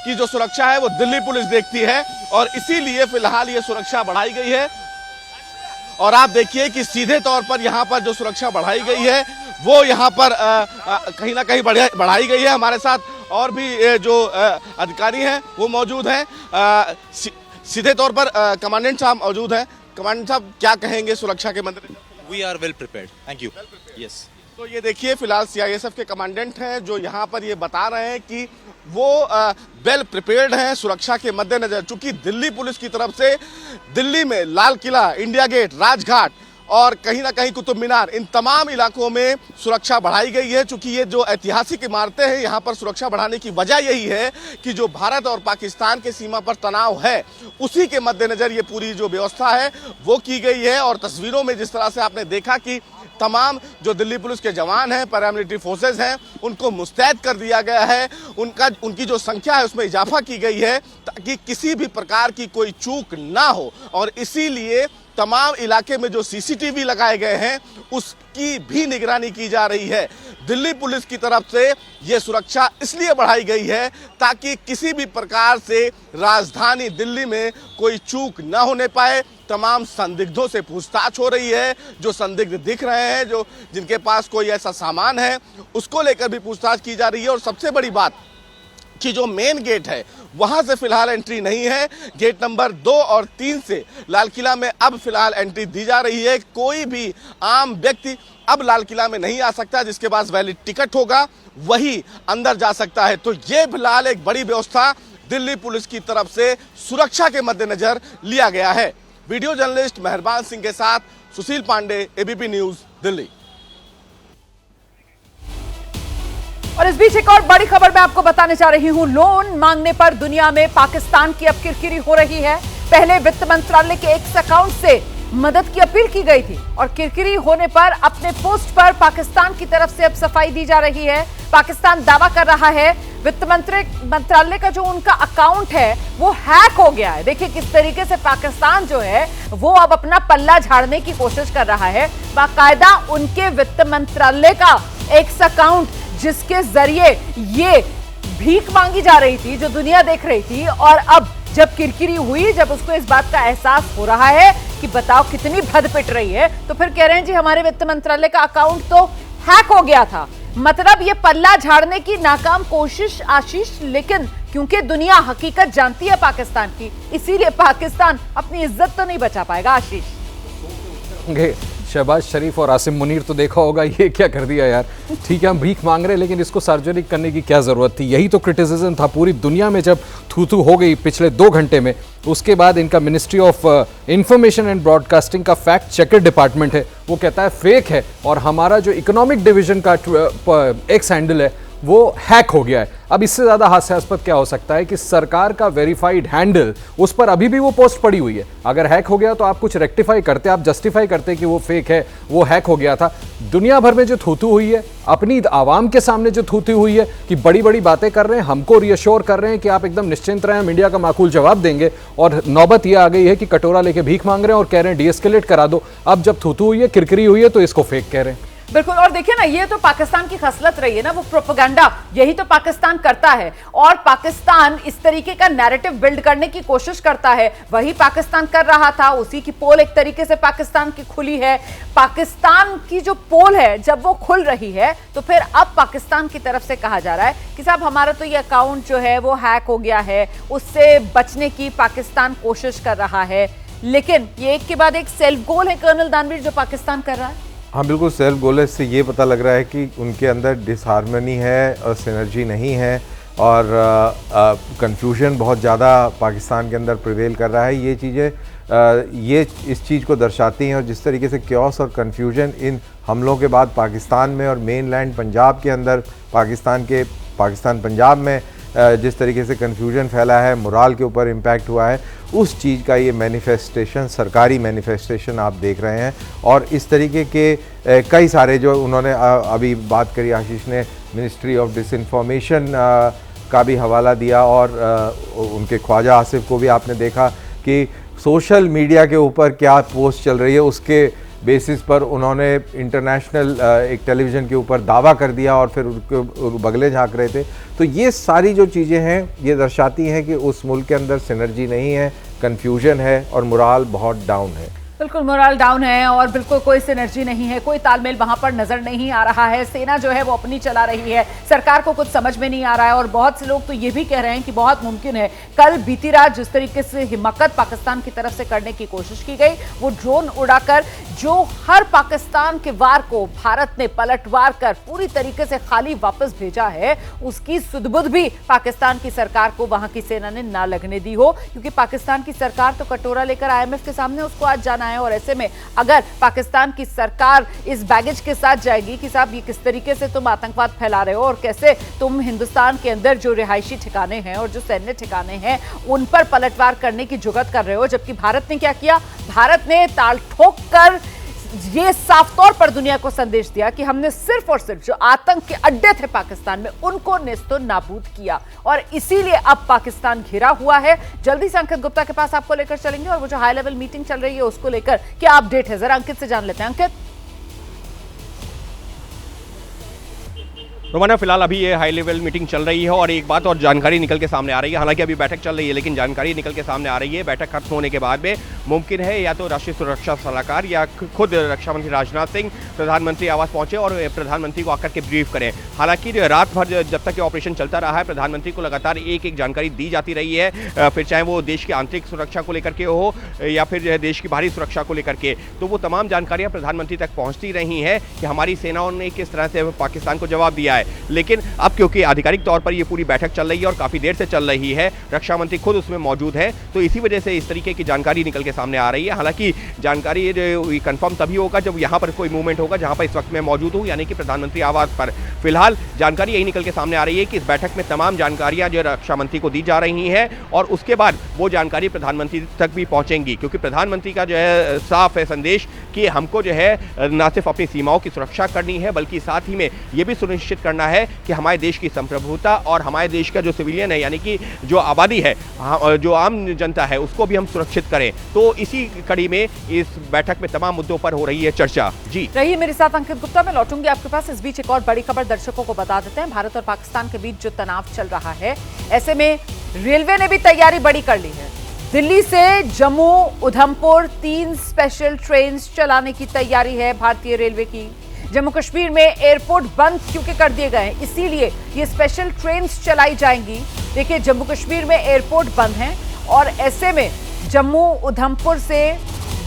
[SPEAKER 10] की जो सुरक्षा है वो दिल्ली पुलिस देखती है और इसीलिए फिलहाल ये सुरक्षा बढ़ाई गई है। और आप देखिए कि सीधे तौर पर यहाँ पर जो सुरक्षा बढ़ाई गई है वो यहाँ पर कहीं ना कहीं बढ़ाई गई है। हमारे साथ और भी जो अधिकारी हैं वो मौजूद हैं। सीधे तौर पर कमांडेंट साहब मौजूद हैं। कमांडेंट साहब, क्या कहेंगे सुरक्षा के मद्देनजर?
[SPEAKER 12] We are well prepared. Thank you. Yes.
[SPEAKER 10] तो ये देखिए फिलहाल सीआईएसएफ के कमांडेंट हैं जो यहाँ पर ये बता रहे हैं कि वो वेल प्रिपेयर्ड हैं सुरक्षा के मद्देनजर। चूंकि दिल्ली पुलिस की तरफ से दिल्ली में लाल किला, इंडिया गेट, राजघाट और कहीं ना कहीं कुतुब मीनार, इन तमाम इलाकों में सुरक्षा बढ़ाई गई है। चूंकि ये जो ऐतिहासिक इमारतें हैं, यहाँ पर सुरक्षा बढ़ाने की वजह यही है कि जो भारत और पाकिस्तान के सीमा पर तनाव है, उसी के मद्देनजर ये पूरी जो व्यवस्था है वो की गई है। और तस्वीरों में जिस तरह से आपने देखा कि तमाम जो दिल्ली पुलिस के जवान हैं, पैरामिलिट्री फोर्सेज हैं, उनको मुस्तैद कर दिया गया है। उनकी जो संख्या है उसमें इजाफा की गई है ताकि किसी भी प्रकार की कोई चूक ना हो। और इसीलिए तमाम इलाके में जो सीसीटीवी लगाए गए हैं उसकी भी निगरानी की जा रही है। दिल्ली पुलिस की तरफ से ये सुरक्षा इसलिए बढ़ाई गई है ताकि किसी भी प्रकार से राजधानी दिल्ली में कोई चूक न होने पाए। तमाम संदिग्धों से पूछताछ हो रही है। जो संदिग्ध दिख रहे हैं, जो जिनके पास कोई ऐसा सामान है, उसको लेकर भी पूछताछ की जा रही है। और सबसे बड़ी बात कि जो मेन गेट है वहां से फिलहाल एंट्री नहीं है। गेट नंबर 2 और 3 से लाल किला में अब फिलहाल एंट्री दी जा रही है। कोई भी आम व्यक्ति अब लाल किला में नहीं आ सकता। जिसके पास वैलिड टिकट होगा वही अंदर जा सकता है। तो ये फिलहाल एक बड़ी व्यवस्था दिल्ली पुलिस की तरफ से सुरक्षा के मद्देनजर लिया गया है। वीडियो जर्नलिस्ट मेहरबान सिंह के साथ सुशील पांडे, एबीपी न्यूज, दिल्ली।
[SPEAKER 1] और इस बीच एक और बड़ी खबर मैं आपको बताने जा रही हूं। लोन मांगने पर दुनिया में पाकिस्तान की अब किरकिरी हो रही है। पहले वित्त मंत्रालय के एक अकाउंट से मदद की अपील की गई थी और किरकिरी होने पर अपने पोस्ट पर पाकिस्तान की तरफ से अब सफाई दी जा रही है। पाकिस्तान दावा कर रहा है वित्त मंत्रालय का जो उनका अकाउंट है वो हैक हो गया है। देखिए किस तरीके से पाकिस्तान जो है वो अब अपना पल्ला झाड़ने की कोशिश कर रहा है। बाकायदा उनके वित्त मंत्रालय का एक अकाउंट जिसके जरिए ये भीख मांगी जा रही थी, जो दुनिया देख रही थी, और अब जब किरकिरी हुई, जब उसको इस बात का एहसास हो रहा है कि बताओ कितनी भद पिट रही है, तो फिर कह रहे हैं जी हमारे वित्त मंत्रालय का अकाउंट तो हैक हो गया था। मतलब ये पल्ला झाड़ने की नाकाम कोशिश आशीष, लेकिन क्योंकि दुनिया हकीकत जानती है पाकिस्तान की, इसीलिए पाकिस्तान अपनी इज्जत तो नहीं बचा पाएगा। आशीष,
[SPEAKER 7] शहबाज शरीफ और आसिम मुनीर तो देखा होगा ये क्या कर दिया यार। ठीक है हम भीख मांग रहे हैं लेकिन इसको सार्वजनिक करने की क्या ज़रूरत थी। यही तो क्रिटिसिज्म था पूरी दुनिया में जब थू हो गई पिछले 2 घंटे में। उसके बाद इनका ministry of information and broadcasting का फैक्ट चेकर डिपार्टमेंट है, वो कहता है फेक है और हमारा जो इकोनॉमिक डिवीजन का एक्स हैंडल है वो हैक हो गया है। अब इससे ज़्यादा हास्यास्पद क्या हो सकता है कि सरकार का वेरीफाइड हैंडल, उस पर अभी भी वो पोस्ट पड़ी हुई है। अगर हैक हो गया तो आप कुछ रेक्टिफाई करते, आप जस्टिफाई करते कि वो फेक है, वो हैक हो गया था। दुनिया भर में जो थूथू हुई है, अपनी आवाम के सामने जो थूथू हुई है कि बड़ी बड़ी बातें कर रहे हैं, हमको रियश्योर कर रहे हैं कि आप एकदम निश्चिंत रहें, हम इंडिया का माकूल जवाब देंगे, और नौबत ये आ गई है कि कटोरा लेके भीख मांग रहे हैं और कह रहे हैं डीएस्केलेट करा दो। अब जब थूथू हुई है, किरकिरी हुई है, तो इसको फेक कह रहे हैं।
[SPEAKER 1] बिल्कुल। और देखिए ना, ये तो पाकिस्तान की खसलत रही है ना, वो प्रोपेगेंडा, यही तो पाकिस्तान करता है। और पाकिस्तान इस तरीके का नैरेटिव बिल्ड करने की कोशिश करता है, वही पाकिस्तान कर रहा था। उसी की पोल एक तरीके से पाकिस्तान की खुली है। पाकिस्तान की जो पोल है जब वो खुल रही है तो फिर अब पाकिस्तान की तरफ से कहा जा रहा है कि साहब हमारा तो ये अकाउंट जो है वो हैक हो गया है, उससे बचने की पाकिस्तान कोशिश कर रहा है। लेकिन ये एक के बाद एक सेल्फ गोल है कर्नल दानवीर जो पाकिस्तान कर रहा है।
[SPEAKER 9] हाँ बिल्कुल, सेल्फ गोल है। इससे ये पता लग रहा है कि उनके अंदर डिसहार्मनी है और सिनर्जी नहीं है और कंफ्यूजन बहुत ज़्यादा पाकिस्तान के अंदर प्रिवेल कर रहा है। ये चीज़ें ये इस चीज़ को दर्शाती हैं। और जिस तरीके से क्योस और कंफ्यूजन इन हमलों के बाद पाकिस्तान में और मेनलैंड पंजाब के अंदर, पाकिस्तान पंजाब में जिस तरीके से कन्फ्यूजन फैला है, मोराल के ऊपर इम्पैक्ट हुआ है, उस चीज़ का ये मैनिफेस्टेशन, सरकारी मैनिफेस्टेशन आप देख रहे हैं। और इस तरीके के कई सारे जो उन्होंने अभी बात करी आशीष ने, मिनिस्ट्री ऑफ डिसइंफॉर्मेशन का भी हवाला दिया और उनके ख्वाजा आसिफ को भी आपने देखा कि सोशल मीडिया के ऊपर क्या पोस्ट चल रही है उसके बेसिस पर उन्होंने इंटरनेशनल एक टेलीविज़न के ऊपर दावा कर दिया और फिर उनके बगले झांक रहे थे। तो ये सारी जो चीज़ें हैं ये दर्शाती हैं कि उस मुल्क के अंदर सिनर्जी नहीं है, कन्फ्यूजन है और मोराल बहुत डाउन है।
[SPEAKER 1] बिल्कुल मोरल डाउन है और बिल्कुल कोई सिनर्जी नहीं है, कोई तालमेल वहां पर नजर नहीं आ रहा है। सेना जो है वो अपनी चला रही है, सरकार को कुछ समझ में नहीं आ रहा है। और बहुत से लोग तो ये भी कह रहे हैं कि बहुत मुमकिन है कल बीती रात जिस तरीके से हिमाकत पाकिस्तान की तरफ से करने की कोशिश की गई, वो ड्रोन उड़ाकर जो हर पाकिस्तान के वार को भारत ने पलटवार कर पूरी तरीके से खाली वापस भेजा है, उसकी सुध-बुध भी पाकिस्तान की सरकार को वहां की सेना ने ना लगने दी हो। क्योंकि पाकिस्तान की सरकार तो कटोरा लेकर आईएमएफ के सामने उसको आज जाना है। और ऐसे में अगर पाकिस्तान की सरकार इस बैगेज के साथ जाएगी कि साहब ये किस तरीके से तुम आतंकवाद फैला रहे हो और कैसे तुम हिंदुस्तान के अंदर जो रिहायशी ठिकाने हैं और जो सैन्य ठिकाने हैं उन पर पलटवार करने की जुगत कर रहे हो, जबकि भारत ने क्या किया, भारत ने ताल ठोक कर ये साफ तौर पर दुनिया को संदेश दिया कि हमने सिर्फ और सिर्फ जो आतंक के अड्डे थे पाकिस्तान में उनको नेस्तो नाबूद किया। और इसीलिए अब पाकिस्तान घिरा हुआ है। जल्दी से अंकित गुप्ता के पास आपको लेकर चलेंगे और वो जो हाई लेवल मीटिंग चल रही है उसको लेकर क्या अपडेट है, जरा अंकित से जान लेते हैं। अंकित,
[SPEAKER 6] रोमाना फिलहाल अभी ये हाई लेवल मीटिंग चल रही है और एक बात और जानकारी निकल के सामने आ रही है। हालांकि अभी बैठक चल रही है लेकिन जानकारी निकल के सामने आ रही है बैठक खत्म होने के बाद में मुमकिन है या तो राष्ट्रीय सुरक्षा सलाहकार या खुद रक्षा मंत्री राजनाथ सिंह प्रधानमंत्री आवास पहुंचे और प्रधानमंत्री को आकर के ब्रीफ करें। हालांकि रात भर जब तक ये ऑपरेशन चलता रहा है प्रधानमंत्री को लगातार एक जानकारी दी जाती रही है, फिर चाहे वो देश की आंतरिक सुरक्षा को लेकर के हो या फिर देश की बाहरी सुरक्षा को लेकर के, तो वो तमाम जानकारियां प्रधानमंत्री तक पहुंचती रही हैं कि हमारी सेनाओं ने किस तरह से पाकिस्तान को जवाब दिया है। लेकिन अब क्योंकि आधिकारिक तौर पर ये पूरी बैठक चल रही है और काफी देर से चल रही है, रक्षा मंत्री खुद उसमें मौजूद है, तो इसी वजह से इस तरीके की जानकारी निकल के सामने आ रही है। हालांकि जानकारी कंफर्म तभी होगा जब यहां पर कोई मूवमेंट होगा जहां पर इस वक्त मैं मौजूद हूं, यानी कि प्रधानमंत्री आवास पर। फिलहाल जानकारी यही निकल के सामने आ रही है कि इस बैठक में तमाम जानकारियां जो रक्षा मंत्री को दी जा रही हैं और उसके बाद वो जानकारी प्रधानमंत्री तक भी पहुंचेंगी, क्योंकि प्रधानमंत्री का जो है साफ है संदेश कि हमको जो है न सिर्फ अपनी सीमाओं की सुरक्षा करनी है बल्कि साथ ही में ये भी सुनिश्चित करना है कि हमारे देश की संप्रभुता और हमारे देश का जो सिविलियन है यानी कि जो आबादी है, जो आम जनता है, उसको भी हम सुरक्षित करें। तो इसी कड़ी में इस बैठक में तमाम मुद्दों पर हो रही है चर्चा। जी
[SPEAKER 1] रहिए मेरे साथ अंकित गुप्ता, मैं लौटूंगी आपके पास। इस बीच एक और बड़ी खबर दर्शकों को बता देते हैं। भारत और पाकिस्तान के बीच जो तनाव चल रहा है, ऐसे में रेलवे ने भी तैयारी बड़ी कर ली है। दिल्ली से जम्मू उधमपुर 3 स्पेशल ट्रेन चलाने की तैयारी है भारतीय रेलवे की। जम्मू कश्मीर में एयरपोर्ट बंद क्योंकि कर दिए गए हैं, इसीलिए ये स्पेशल ट्रेन चलाई जाएंगी। देखिए जम्मू कश्मीर में एयरपोर्ट बंद हैं और ऐसे में जम्मू उधमपुर से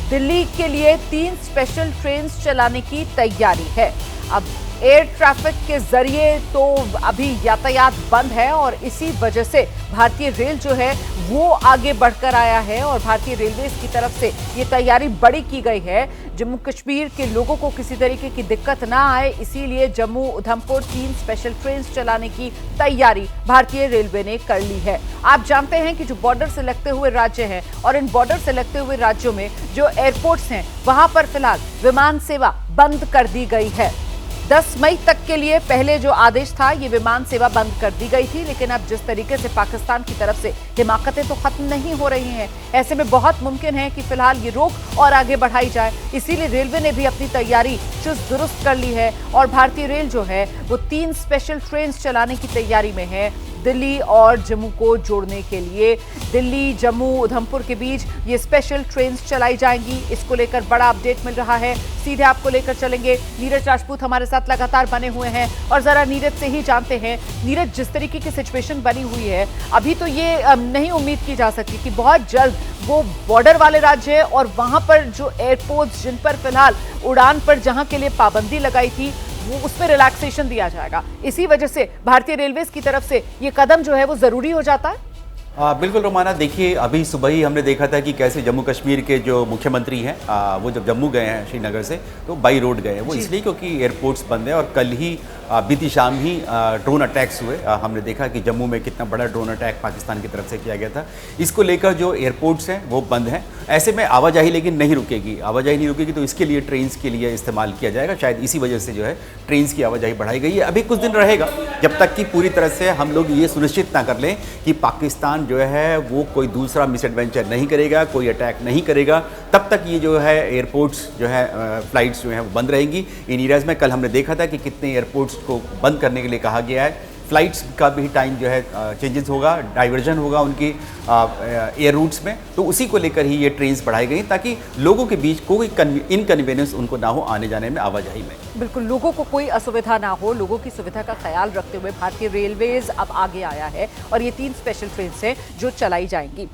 [SPEAKER 1] दिल्ली के लिए 3 स्पेशल ट्रेन चलाने की तैयारी है। अब एयर ट्रैफिक के जरिए तो अभी यातायात बंद है और इसी वजह से भारतीय रेल जो है वो आगे बढ़कर आया है और भारतीय रेलवे की तरफ से ये तैयारी बड़ी की गई है। जम्मू कश्मीर के लोगों को किसी तरीके की दिक्कत ना आए, इसीलिए जम्मू उधमपुर 3 स्पेशल ट्रेन चलाने की तैयारी भारतीय रेलवे ने कर ली है। आप जानते हैं कि जो बॉर्डर से लगते हुए राज्य हैं और इन बॉर्डर से लगते हुए राज्यों में जो एयरपोर्ट्स हैं वहां पर फिलहाल विमान सेवा बंद कर दी गई है। 10 मई तक के लिए पहले जो आदेश था ये विमान सेवा बंद कर दी गई थी, लेकिन अब जिस तरीके से पाकिस्तान की तरफ से हिमाकतें तो खत्म नहीं हो रही हैं, ऐसे में बहुत मुमकिन है कि फिलहाल ये रोक और आगे बढ़ाई जाए। इसीलिए रेलवे ने भी अपनी तैयारी चुस्त दुरुस्त कर ली है और भारतीय रेल जो है वो 3 स्पेशल ट्रेन चलाने की तैयारी में है दिल्ली और जम्मू को जोड़ने के लिए। दिल्ली जम्मू उधमपुर के बीच ये स्पेशल ट्रेन चलाई जाएंगी, इसको लेकर बड़ा अपडेट मिल रहा है। सीधे आपको लेकर चलेंगे, नीरज राजपूत हमारे साथ लगातार बने हुए हैं और जरा नीरज से ही जानते हैं। नीरज, जिस तरीके की सिचुएशन बनी हुई है अभी तो ये नहीं उम्मीद की जा सकती कि बहुत जल्द वो बॉर्डर वाले राज्य है और वहां पर जो एयरपोर्ट्स जिन पर फिलहाल उड़ान पर जहां के लिए पाबंदी लगाई थी वो उसमें रिलैक्सेशन दिया जाएगा। इसी वजह से भारतीय रेलवे की तरफ से ये कदम जो है वो जरूरी हो जाता है।
[SPEAKER 5] बिल्कुल रोमाना, देखिए अभी सुबह ही हमने देखा था कि कैसे जम्मू कश्मीर के जो मुख्यमंत्री हैं वो जब जम्मू गए हैं श्रीनगर से तो बाई रोड गए हैं। वो इसलिए क्योंकि एयरपोर्ट्स बंद है और कल ही बीती शाम ही ड्रोन अटैक्स हुए। हमने देखा कि जम्मू में कितना बड़ा ड्रोन अटैक पाकिस्तान की तरफ से किया गया था। इसको लेकर जो एयरपोर्ट्स हैं वो बंद हैं। ऐसे में आवाजाही लेकिन नहीं रुकेगी, आवाजाही नहीं रुकेगी तो इसके लिए ट्रेन्स के लिए इस्तेमाल किया जाएगा। शायद इसी वजह से जो है ट्रेन्स की आवाजाही बढ़ाई गई है। अभी कुछ दिन रहेगा जब तक कि पूरी तरह से हम लोग ये सुनिश्चित ना कर लें कि पाकिस्तान जो है वो कोई दूसरा मिसएडवेंचर नहीं करेगा, कोई अटैक नहीं करेगा, तब तक ये जो है एयरपोर्ट्स जो है फ्लाइट्स जो है वो बंद रहेंगी। इन एरियाज़ में कल हमने देखा था कि कितने एयरपोर्ट्स को बंद करने के लिए कहा गया है। फ्लाइट्स का भी टाइम जो है चेंजेस होगा, डाइवर्जन होगा उनकी एयर रूट्स में। तो उसी को लेकर ही ये ट्रेन्स बढ़ाई गई ताकि लोगों के बीच कोई इनकन्वीनियंस उनको ना हो आने जाने में, आवाजाही में।
[SPEAKER 1] बिल्कुल, लोगों को कोई असुविधा ना हो, लोगों की सुविधा का ख्याल रखते हुए भारतीय रेलवेज अब आगे आया है और ये 3 स्पेशल ट्रेन हैं जो चलाई जाएंगी।